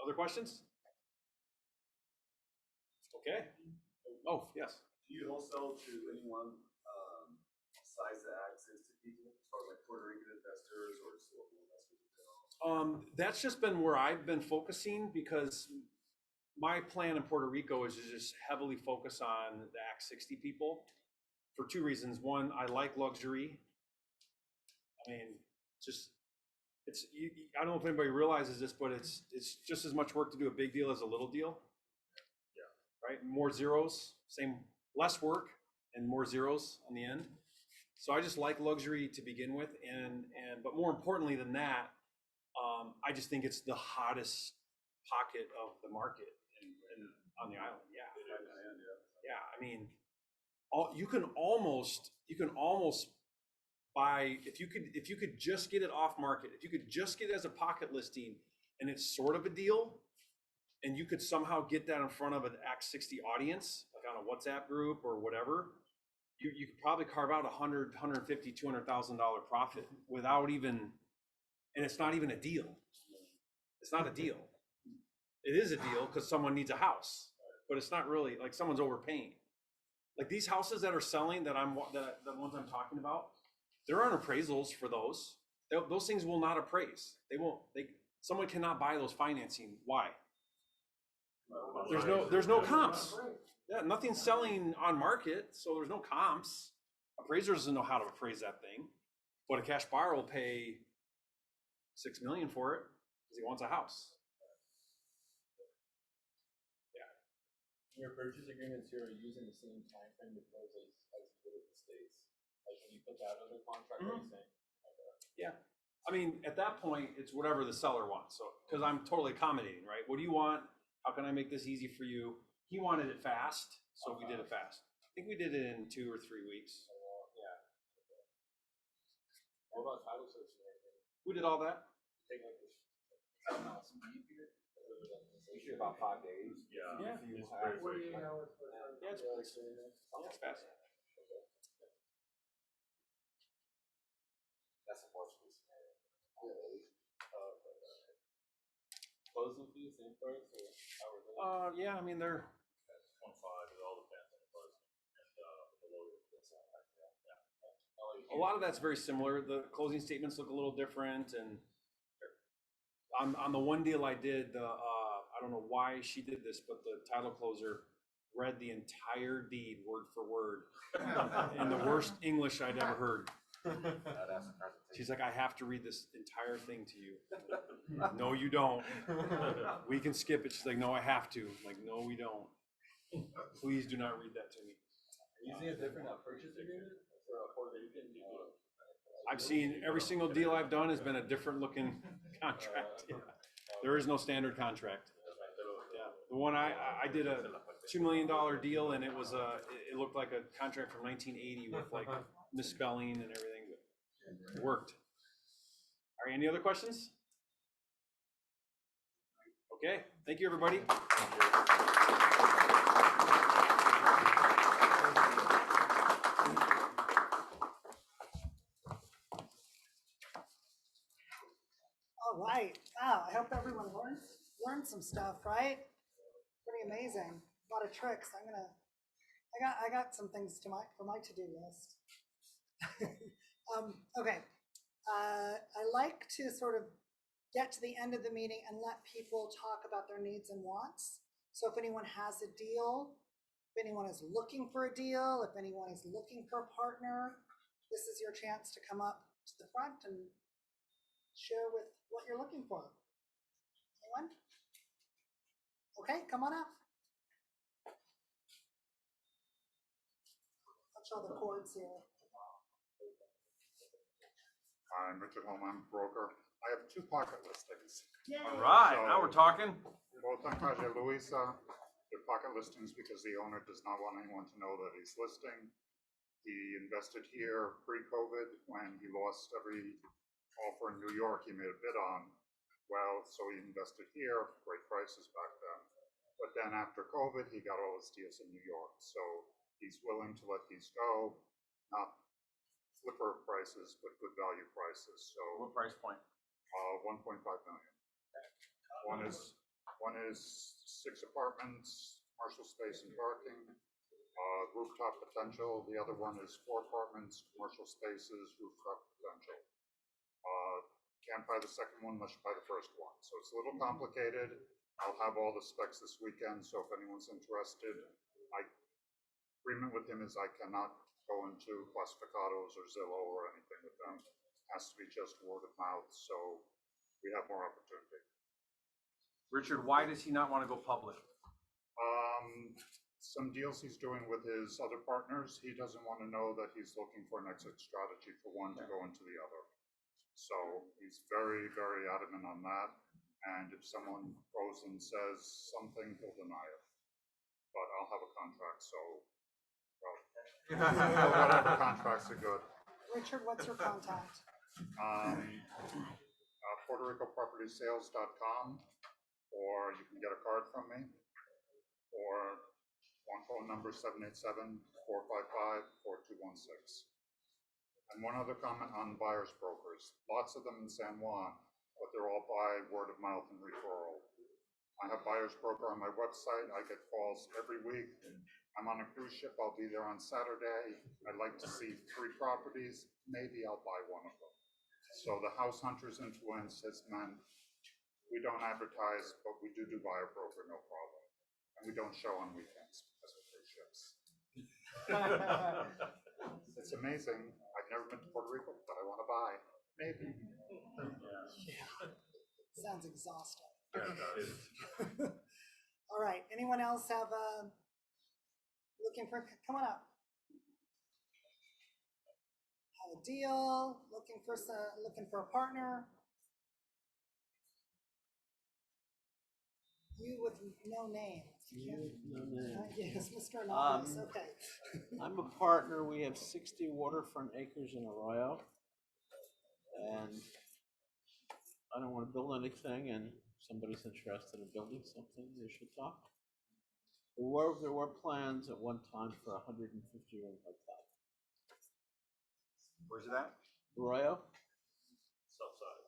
Other questions? Okay. Oh, yes. Do you wholesale to anyone besides the access to people, as far as like Puerto Rican investors or just local investors? That's just been where I've been focusing because my plan in Puerto Rico is to just heavily focus on the Act 60 people for 2 reasons. One, I like luxury. I mean, I don't know if anybody realizes this, but it's just as much work to do a big deal as a little deal. Yeah. Right? More zeros, less work and more zeros on the end. So I just like luxury to begin with, but more importantly than that, I just think it's the hottest pocket of the market on the island. Yeah. Yeah. I mean, you can almost buy if you could just get it off market, if you could just get it as a pocket listing and it's sort of a deal, and you could somehow get that in front of an Act 60 audience, like on a WhatsApp group or whatever, you could probably carve out $100,000, $150,000, $200,000 profit without even, and it's not even a deal. It's not a deal. It is a deal because someone needs a house, but it's not really like someone's overpaying. Like these houses that are selling that the ones I'm talking about, there aren't appraisals for those. Those things will not appraise. They won't. Someone cannot buy those financing. Why? There's no comps. Yeah, nothing's selling on market, so there's no comps. Appraiser doesn't know how to appraise that thing, but a cash buyer will pay $6 million for it because he wants a house. Yeah. Your purchase agreements here are using the same time frame to close as you would in the States. Like when you put that under contract, are you saying? Yeah. I mean, at that point, it's whatever the seller wants. So, because I'm totally accommodating, right? What do you want? How can I make this easy for you? He wanted it fast, so we did it fast. I think we did it in 2 or 3 weeks. Yeah. What about title search and everything? We did all that. Take like this. Usually about 5 days. Yeah. Yeah. It's It's very 48 hours. Yeah, it's fast. That's a worst case scenario. Closing fees, same price, or how are they? Yeah, I mean, they're 25, it all depends on the closing and the lawyer. a lot of that's very similar. The closing statements look a little different, and on the one deal I did, I don't know why she did this, but the title closer read the entire deed word for word in the worst English I'd ever heard. She's like, I have to read this entire thing to you. No, you don't. We can skip it. She's like, no, I have to. I'm like, no, we don't. Please do not read that to me. Using a different purchase agreement for a Puerto Rican? I've seen every single deal I've done has been a different looking contract. Yeah. There is no standard contract. Yeah. The one I did a $2 million deal, and it was it looked like a contract from 1980 with like misspelling and everything, but it worked. All right, any other questions? Okay, thank you, everybody. All right. Wow. I hope everyone learned some stuff, right? Pretty amazing. A lot of tricks. I got some things for my to-do list. Okay. I like to sort of get to the end of the meeting and let people talk about their needs and wants. So if anyone has a deal, if anyone is looking for a deal, if anyone is looking for a partner, this is your chance to come up to the front and share with what you're looking for. Anyone? Okay, come on up. Touch all the cords here. I'm Richard Holm, I'm a broker. I have 2 pocket listings. Yay. All right, now we're talking. Both on Calle Luisa. They're pocket listings because the owner does not want anyone to know that he's listing. He invested here pre-COVID when he lost every offer in New York he made a bid on. Well, so he invested here, great prices back then. But then after COVID, he got all his deals in New York. So he's willing to let these go, not flipper prices, but good value prices. So what price point? 1.5 million. One is 6 apartments, commercial space and parking, rooftop potential. The other one is 4 apartments, commercial spaces, rooftop potential. Can't buy the second one unless you buy the first one. So it's a little complicated. I'll have all the specs this weekend. So if anyone's interested, my agreement with him is I cannot go into Classificados or Zillow or anything with them. It has to be just word of mouth. So we have more opportunity. Richard, why does he not want to go public? Some deals he's doing with his other partners, he doesn't want to know that he's looking for an exit strategy for one to go into the other. So he's very, very adamant on that. And if someone goes and says something, he'll deny it. But I'll have a contract, so well, whatever contracts are good. Richard, what's your contact? Puerto Rico PropertySales.com, or you can get a card from me, or one phone number, 787-455-4216. And one other comment on buyer's brokers. Lots of them in San Juan, but they're all by word of mouth and referral. I have buyer's broker on my website. I get calls every week. I'm on a cruise ship. I'll be there on Saturday. I'd like to see 3 properties. Maybe I'll buy one of them. So the house hunters influence has meant we don't advertise, but we do buyer broker, no problem. And we don't show on weekends because of cruise ships. It's amazing. I've never been to Puerto Rico, but I want to buy. Maybe. Sounds exhausting. Yeah, All right, anyone else have looking for, come on up. Have a deal, looking for a partner. You with no name. Yes, Mr. Anonymous, okay. I'm a partner. We have 60 waterfront acres in Arroyo. And I don't want to build anything, and if somebody's interested in building something, they should talk. There were plans at one time for 150-room hotel. Where's it at? Arroyo? South side.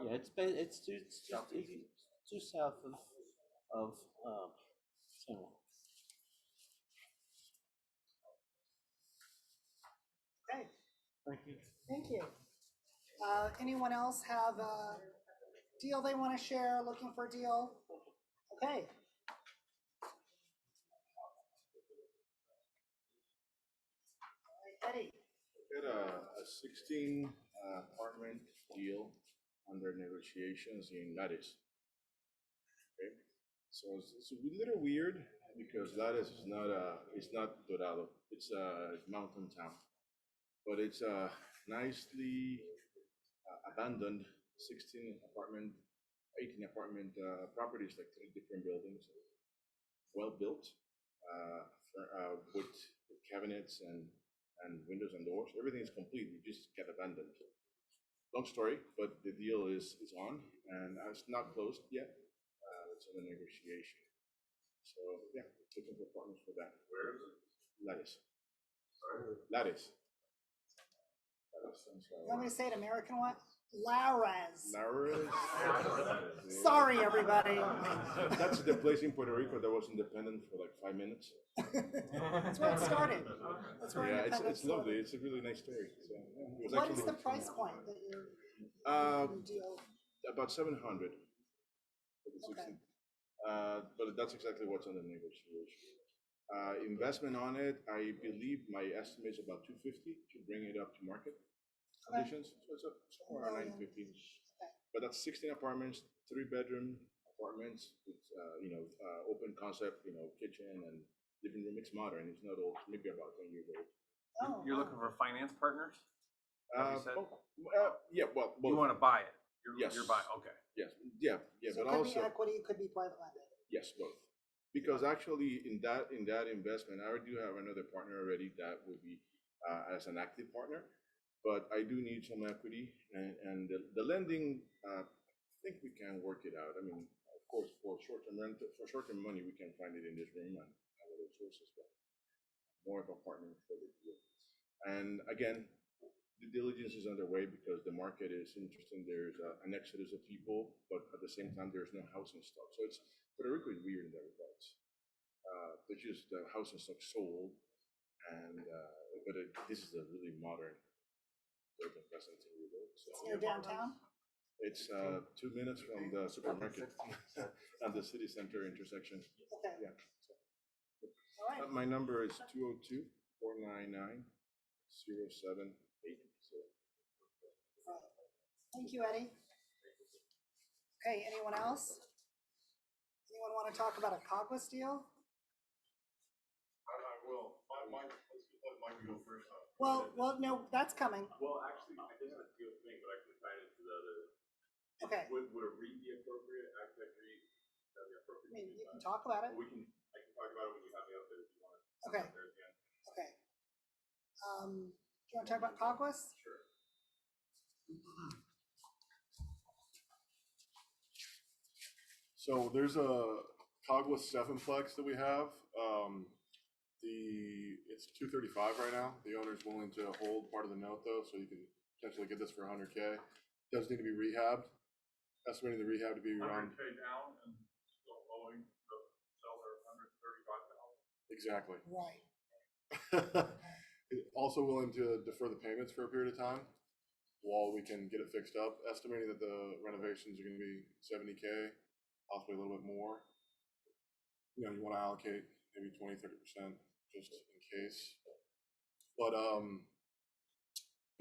Yeah, it's due south of San Juan. Okay, Thank you. thank you. Anyone else have a deal they want to share, looking for a deal? Okay. All right, Eddie. Got a 16 apartment deal under negotiations in Lattice. Okay, so it's a little weird because Lattice is it's not Dorado, it's a mountain town, but it's a nicely abandoned 18 apartment properties, like 3 different buildings, well built, with cabinets and windows and doors. Everything is complete. We just get abandoned. Long story, but the deal is on, and it's not closed yet. It's under negotiation. So yeah, looking for partners for that. Where is it? Lattice. Lattice. You want me to say it American what? Lares. Lares. Sorry, everybody. That's the place in Puerto Rico that was independent for like 5 minutes. That's where it started. That's where Yeah, independence it's lovely. started. It's a really nice story. So, yeah, it was What is actually the price point that you deal? about 700 for the 16. Okay. But that's exactly what's under negotiation. Investment on it, I believe my estimate is about 250 to bring it up to market conditions. So it's somewhere around 950. But that's 16 apartments, 3-bedroom apartments with open concept, kitchen and living room. It's modern. It's not old. Maybe about 10 years old. Oh, You're looking for finance partners? Have you said? Yeah. Well, both. You want to buy it? Yes. You're buying. Okay. Yes. Yeah. So But it could also be equity, it could be private lending. yes, both. Because actually, in that investment, I do have another partner already that would be as an active partner, but I do need some equity, and the lending. I think we can work it out. I mean, of course, for short-term money, we can find it in this room and other sources, but more of a partner for the deal. And again, due diligence is underway because the market is interesting. There's an exodus of people, but at the same time, there's no housing stock. So Puerto Rico is weird in that regards. There's just the housing stock sold, and this is a really modern urban presence in Rio. So It's near downtown? it's 2 minutes from the supermarket and the city center intersection. Okay. Yeah. So, All right. my number is 202-499-0780. Thank you, Eddie. Okay, anyone else? Anyone want to talk about a Cogwas deal? I will. Let's let Mike go first. Well, no, that's coming. Well, actually, this is a good thing, but I can tie it into the other. Okay. Would a REIT be appropriate? Architect REIT, that be appropriate? I mean, you can talk about it. I can talk about it when you have me up there if you want to. Okay. Okay. Do you want to talk about Cogwas? Sure. So there's a Cogwas 7-plex that we have. It's 235 right now. The owner's willing to hold part of the note though, so you can potentially get this for 100K. Does need to be rehabbed. Estimating the rehab to be around 100K down and still owing the seller 135,000. Exactly. Right. Also willing to defer the payments for a period of time while we can get it fixed up, estimating that the renovations are going to be 70K, possibly a little bit more. You know, you want to allocate maybe 20-30% just in case. But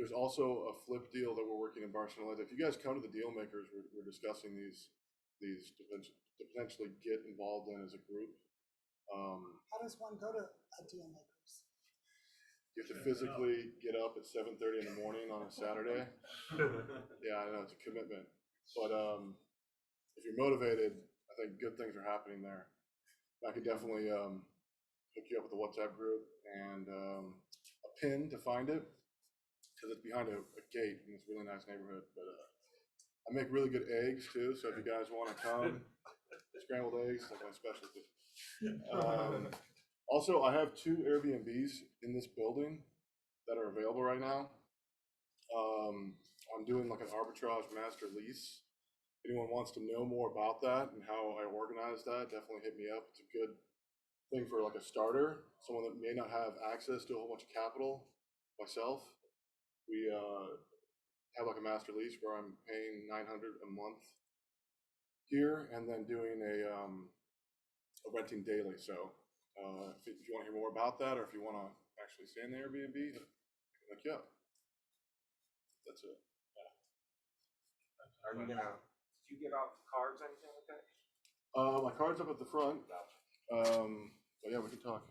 there's also a flip deal that we're working in Barcelona. If you guys come to the deal makers, we're discussing these to potentially get involved in as a group. How does one go to a deal makers? You have to physically get up at 7:30 in the morning on a Saturday. Yeah, I know, it's a commitment. But if you're motivated, I think good things are happening there. I could definitely hook you up with the WhatsApp group and a pin to find it, because it's behind a gate in this really nice neighborhood. But I make really good eggs too, so if you guys want to come, scrambled eggs, like my specialty. Also, I have 2 Airbnbs in this building that are available right now. I'm doing like an arbitrage master lease. If anyone wants to know more about that and how I organize that, definitely hit me up. It's a good thing for like a starter, someone that may not have access to a whole bunch of capital. Myself, we have like a master lease where I'm paying $900 a month here, and then doing a renting daily. So if you want to hear more about that, or if you want to actually stay in the Airbnb, I can look you up. That's it. Are you gonna? Did you give out cards, anything like that? My card's up at the front. But yeah, we can talk.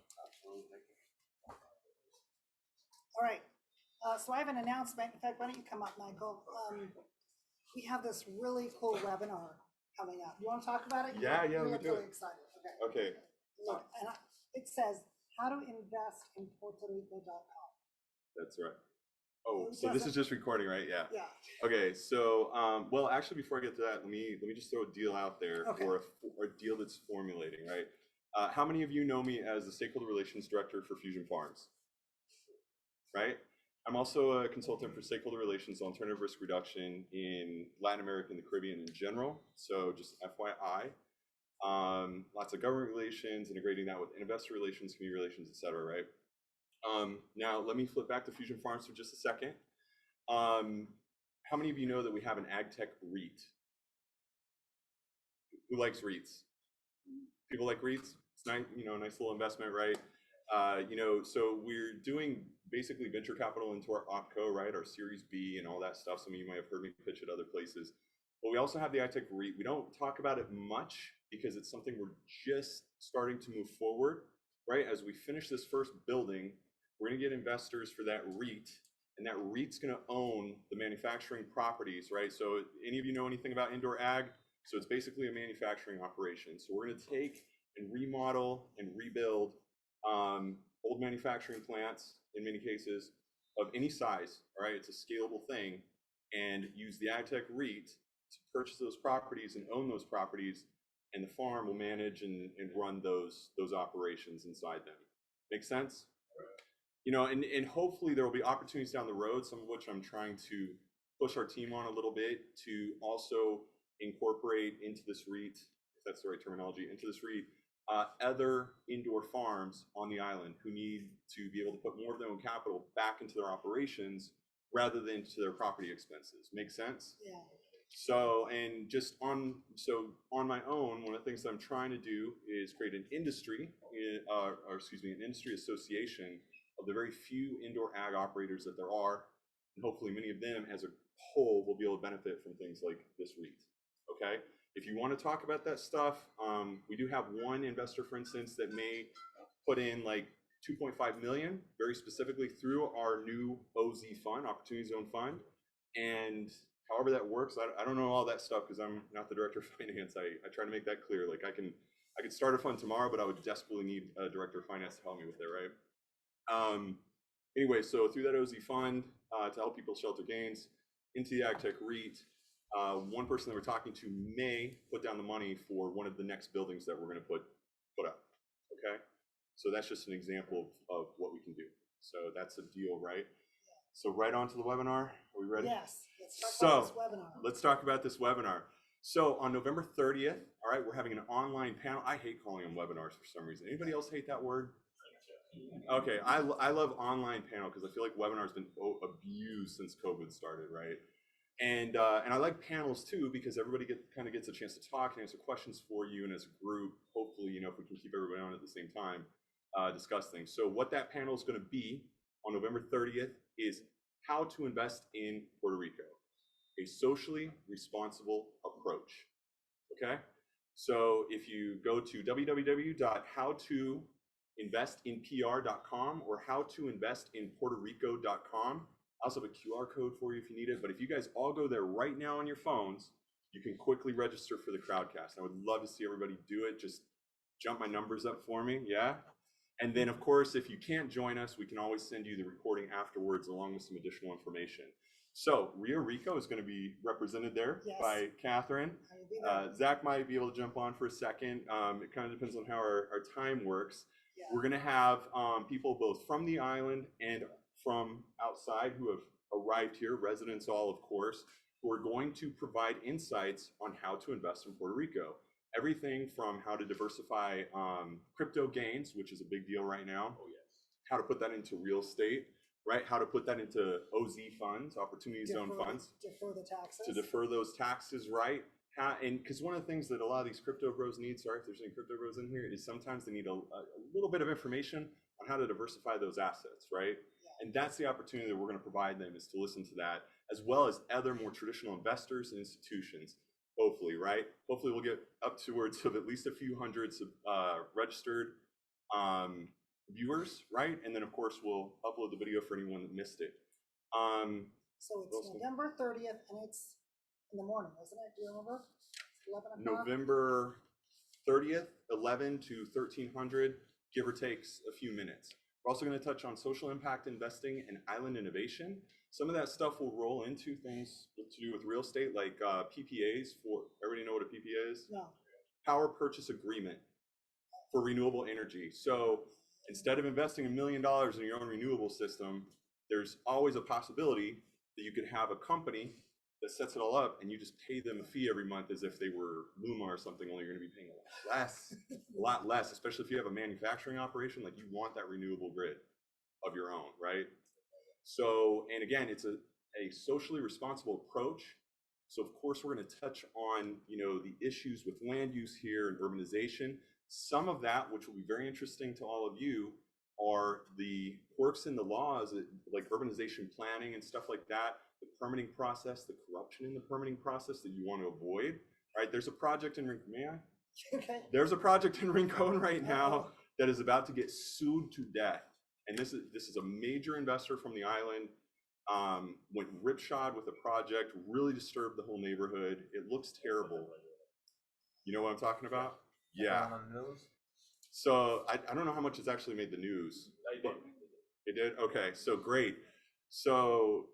All right. So I have an announcement. In fact, why don't you come up, Michael? We have this really cool webinar coming up. You want to talk about it? Yeah, you we look do. really excited. Okay. Okay. Look, and it says how to invest in PuertoRico.com. That's right. Oh, so this is just recording, right? Yeah. Yeah. Okay, so well, actually, before I get to that, let me just throw a deal out there, Okay. or a deal that's formulating, right? How many of you know me as the Stakeholder Relations Director for Fusion Farms? Right? I'm also a consultant for stakeholder relations, alternative risk reduction in Latin America and the Caribbean in general. So just FYI, lots of government relations, integrating that with investor relations, community relations, et cetera, right? Now let me flip back to Fusion Farms for just a second. How many of you know that we have an ag tech REIT? Who likes REITs? People like REITs? It's nice, nice little investment, right? So we're doing basically venture capital into our OpCo, right? Our Series B and all that stuff. Some of you might have heard me pitch at other places. But we also have the iTech REIT. We don't talk about it much because it's something we're just starting to move forward, right? As we finish this first building, we're going to get investors for that REIT, and that REIT's going to own the manufacturing properties, right? So any of you know anything about indoor ag? So it's basically a manufacturing operation. So we're going to take and remodel and rebuild old manufacturing plants, in many cases, of any size, all right? It's a scalable thing, and use the AgTech REIT to purchase those properties and own those properties, and the farm will manage and run those operations inside them. Make sense? And hopefully there will be opportunities down the road, some of which I'm trying to push our team on a little bit, to also incorporate into this REIT, if that's the right terminology, into this REIT, other indoor farms on the island who need to be able to put more of their own capital back into their operations rather than to their property expenses. Make sense? Yeah. So, on my own, one of the things that I'm trying to do is create an industry, an industry association of the very few indoor ag operators that there are, and hopefully many of them as a whole will be able to benefit from things like this REIT. Okay? If you want to talk about that stuff, we do have one investor, for instance, that may put in like 2.5 million, very specifically through our new OZ fund, Opportunity Zone Fund. And however that works, I don't know all that stuff because I'm not the director of finance. I try to make that clear. Like I could start a fund tomorrow, but I would desperately need a director of finance to help me with it, right? Anyway, so through that OZ fund to help people shelter gains, into the AgTech REIT, one person that we're talking to may put down the money for one of the next buildings that we're going to put up. Okay, so that's just an example of what we can do. So that's a deal, right? So right on to the webinar. Are we ready? Yes. Let's talk about this webinar. Let's talk about this webinar. So on November 30th, all right, we're having an online panel. I hate calling them webinars for some reason. Anybody else hate that word? Okay, I love online panel because I feel like webinars been abused since COVID started, right? And I like panels too because everybody kind of gets a chance to talk and answer questions for you, and as a group, hopefully, you know, if we can keep everybody on at the same time, discuss things. So what that panel is going to be on November 30th is how to invest in Puerto Rico, a socially responsible approach. Okay, so if you go to www.howtoinvestinpr.com or howtoinvestinpuertorico.com, I also have a QR code for you if you need it. But if you guys all go there right now on your phones, you can quickly register for the Crowdcast. I would love to see everybody do it. Just jump my numbers up for me, yeah? And then, of course, if you can't join us, we can always send you the recording afterwards along with some additional information. So REIA Rico is going to be represented there by Catherine. Zach might be able to jump on for a second. It kind of depends on how our time works. Yeah. We're going to have people both from the island and from outside who have arrived here, residents all, of course, who are going to provide insights on how to invest in Puerto Rico. Everything from how to diversify crypto gains, which is a big deal right now. Oh, yes. How to put that into real estate, right? How to put that into OZ funds, Opportunity Zone funds. Defer the taxes. To defer those taxes, right? And because one of the things that a lot of these crypto bros need, sorry if there's any crypto bros in here, is sometimes they need a little bit of information on how to diversify those assets, right? Yeah. And that's the opportunity that we're going to provide them, is to listen to that, as well as other more traditional investors and institutions. Hopefully, right? Hopefully we'll get upwards of at least a few hundreds of registered viewers, right? And then of course we'll upload the video for anyone that missed it. So it's November 30th and it's in the morning, isn't it? Do you remember? 11 o'clock? November 30th, 11 to 1300, give or take a few minutes. We're also going to touch on social impact investing and island innovation. Some of that stuff will roll into things to do with real estate, like PPAs. For everybody know what a PPA is? No. Power purchase agreement for renewable energy. So instead of investing $1 million in your own renewable system, there's always a possibility that you could have a company that sets it all up and you just pay them a fee every month as if they were Luma or something, only you're going to be paying a lot less, especially if you have a manufacturing operation. Like, you want that renewable grid of your own, right? So, and again, it's a socially responsible approach. So of course we're going to touch on, you know, the issues with land use here and urbanization. Some of that, which will be very interesting to all of you, are the quirks in the laws, like urbanization planning and stuff like that, the permitting process, the corruption in the permitting process that you want to avoid, right? There's a project in Rincon, may I? Okay. There's a project in Rincon right now that is about to get sued to death. And this is a major investor from the island, went ripshod with the project, really disturbed the whole neighborhood. It looks terrible. You know what I'm talking about? Yeah. On the news? So I don't know how much it's actually made the news. It did? Okay, so great. So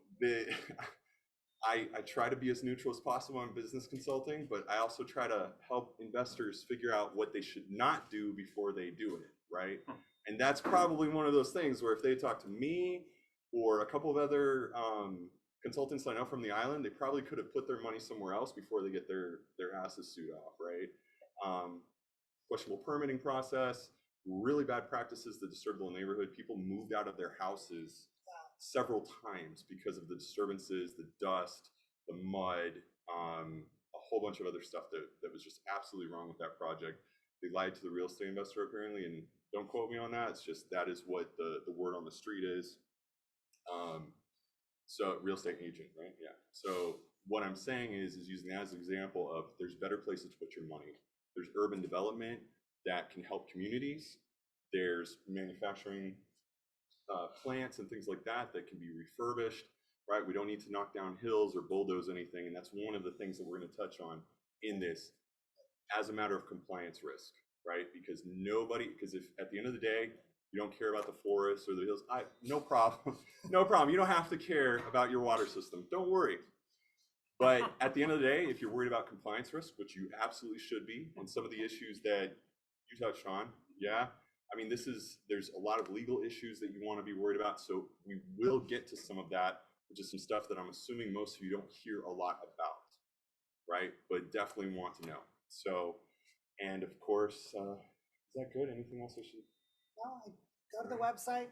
I try to be as neutral as possible in business consulting, but I also try to help investors figure out what they should not do before they do it, right? And that's probably one of those things where if they talk to me or a couple of other consultants I know from the island, they probably could have put their money somewhere else before they get their asses sued off, right? Questionable permitting process, really bad practices that disturb the neighborhood. People moved out of their houses several times because of the disturbances, the dust, the mud, a whole bunch of other stuff that was just absolutely wrong with that project. They lied to the real estate investor apparently, and don't quote me on that. It's just that is what the word on the street is. So real estate agent, right? Yeah. So what I'm saying is using that as an example of there's better places to put your money. There's urban development that can help communities. There's manufacturing plants and things like that that can be refurbished, right? We don't need to knock down hills or bulldoze anything. And that's one of the things that we're going to touch on in this as a matter of compliance risk, right? Because if at the end of the day, you don't care about the forests or the hills, no problem. No problem. You don't have to care about your water system. Don't worry. But at the end of the day, if you're worried about compliance risk, which you absolutely should be, and some of the issues that you touched on, yeah, I mean, there's a lot of legal issues that you want to be worried about. So we will get to some of that, which is some stuff that I'm assuming most of you don't hear a lot about, right? But definitely want to know. So, and of course, is that good? Anything else I should? No, Go to the website.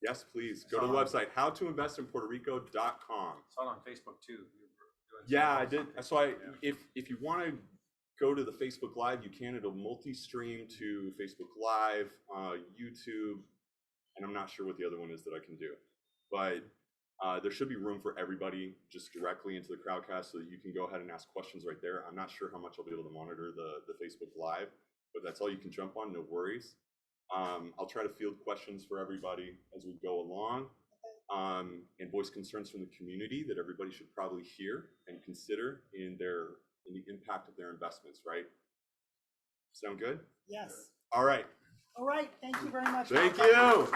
Yes, please. Go to the website, howtoinvestinpuertorico.com. It's all on Facebook too. Yeah, I did. So if you want to go to the Facebook Live, you can. It'll multi-stream to Facebook Live, YouTube, and I'm not sure what the other one is that I can do. But there should be room for everybody just directly into the Crowdcast so that you can go ahead and ask questions right there. I'm not sure how much I'll be able to monitor the Facebook Live, but that's all you can jump on, no worries. I'll try to field questions for everybody as we go along, and voice concerns from the community that everybody should probably hear and consider in the impact of their investments, right? Sound good? Yes. All right. All right. Thank you very much. Thank you.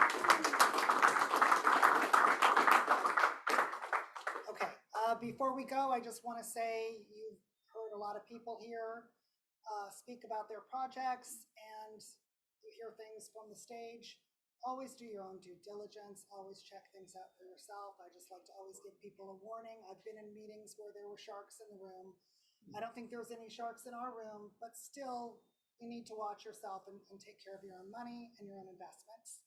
Okay. Before we go, I just want to say you've heard a lot of people here speak about their projects, and you hear things from the stage. Always do your own due diligence. Always check things out for yourself. I just like to always give people a warning. I've been in meetings where there were sharks in the room. I don't think there was any sharks in our room, but still, you need to watch yourself and take care of your own money and your own investments.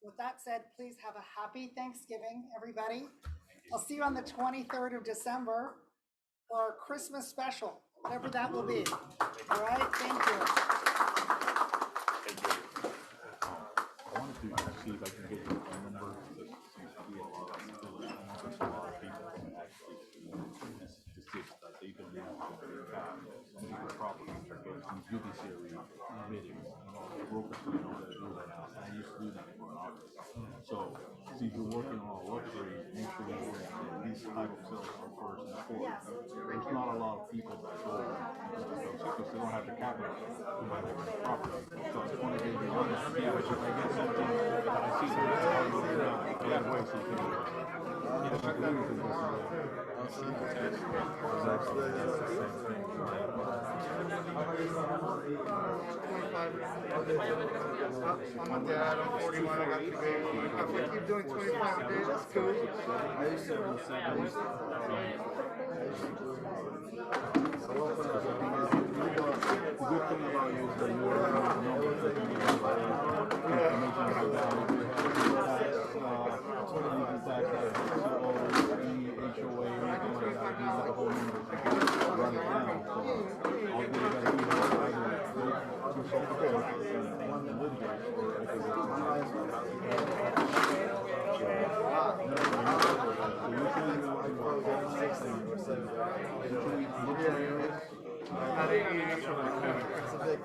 With that said, please have a happy Thanksgiving, everybody. I'll see you on the 23rd of December for our Christmas special, whatever that will be. All right, thank you. I wanted to see if I can get your phone number, because it seems to be a lot of people that actually to see that they don't have their some of the properties are getting some judiciary meetings, brokers don't know that do that now. I used to do that for an office. So since you're working on luxury, make sure you're working at least type of sales are first and foremost. There's not a lot of people that go because they don't have the capital to buy their property. So I just want to give you honest. Yeah, but if I get something that I see that it's hard to do now, I have ways to do it. I'm a dad, I'm 41, I got 2 babies. If we keep doing 25 a day, that's cool. I used to run the same. The good thing about you is that you are numbers that you have information about that. You can tax that HOA, anything like that. These are the whole numbers. Run it down. So all you gotta do is either two software and one litigate because it's a big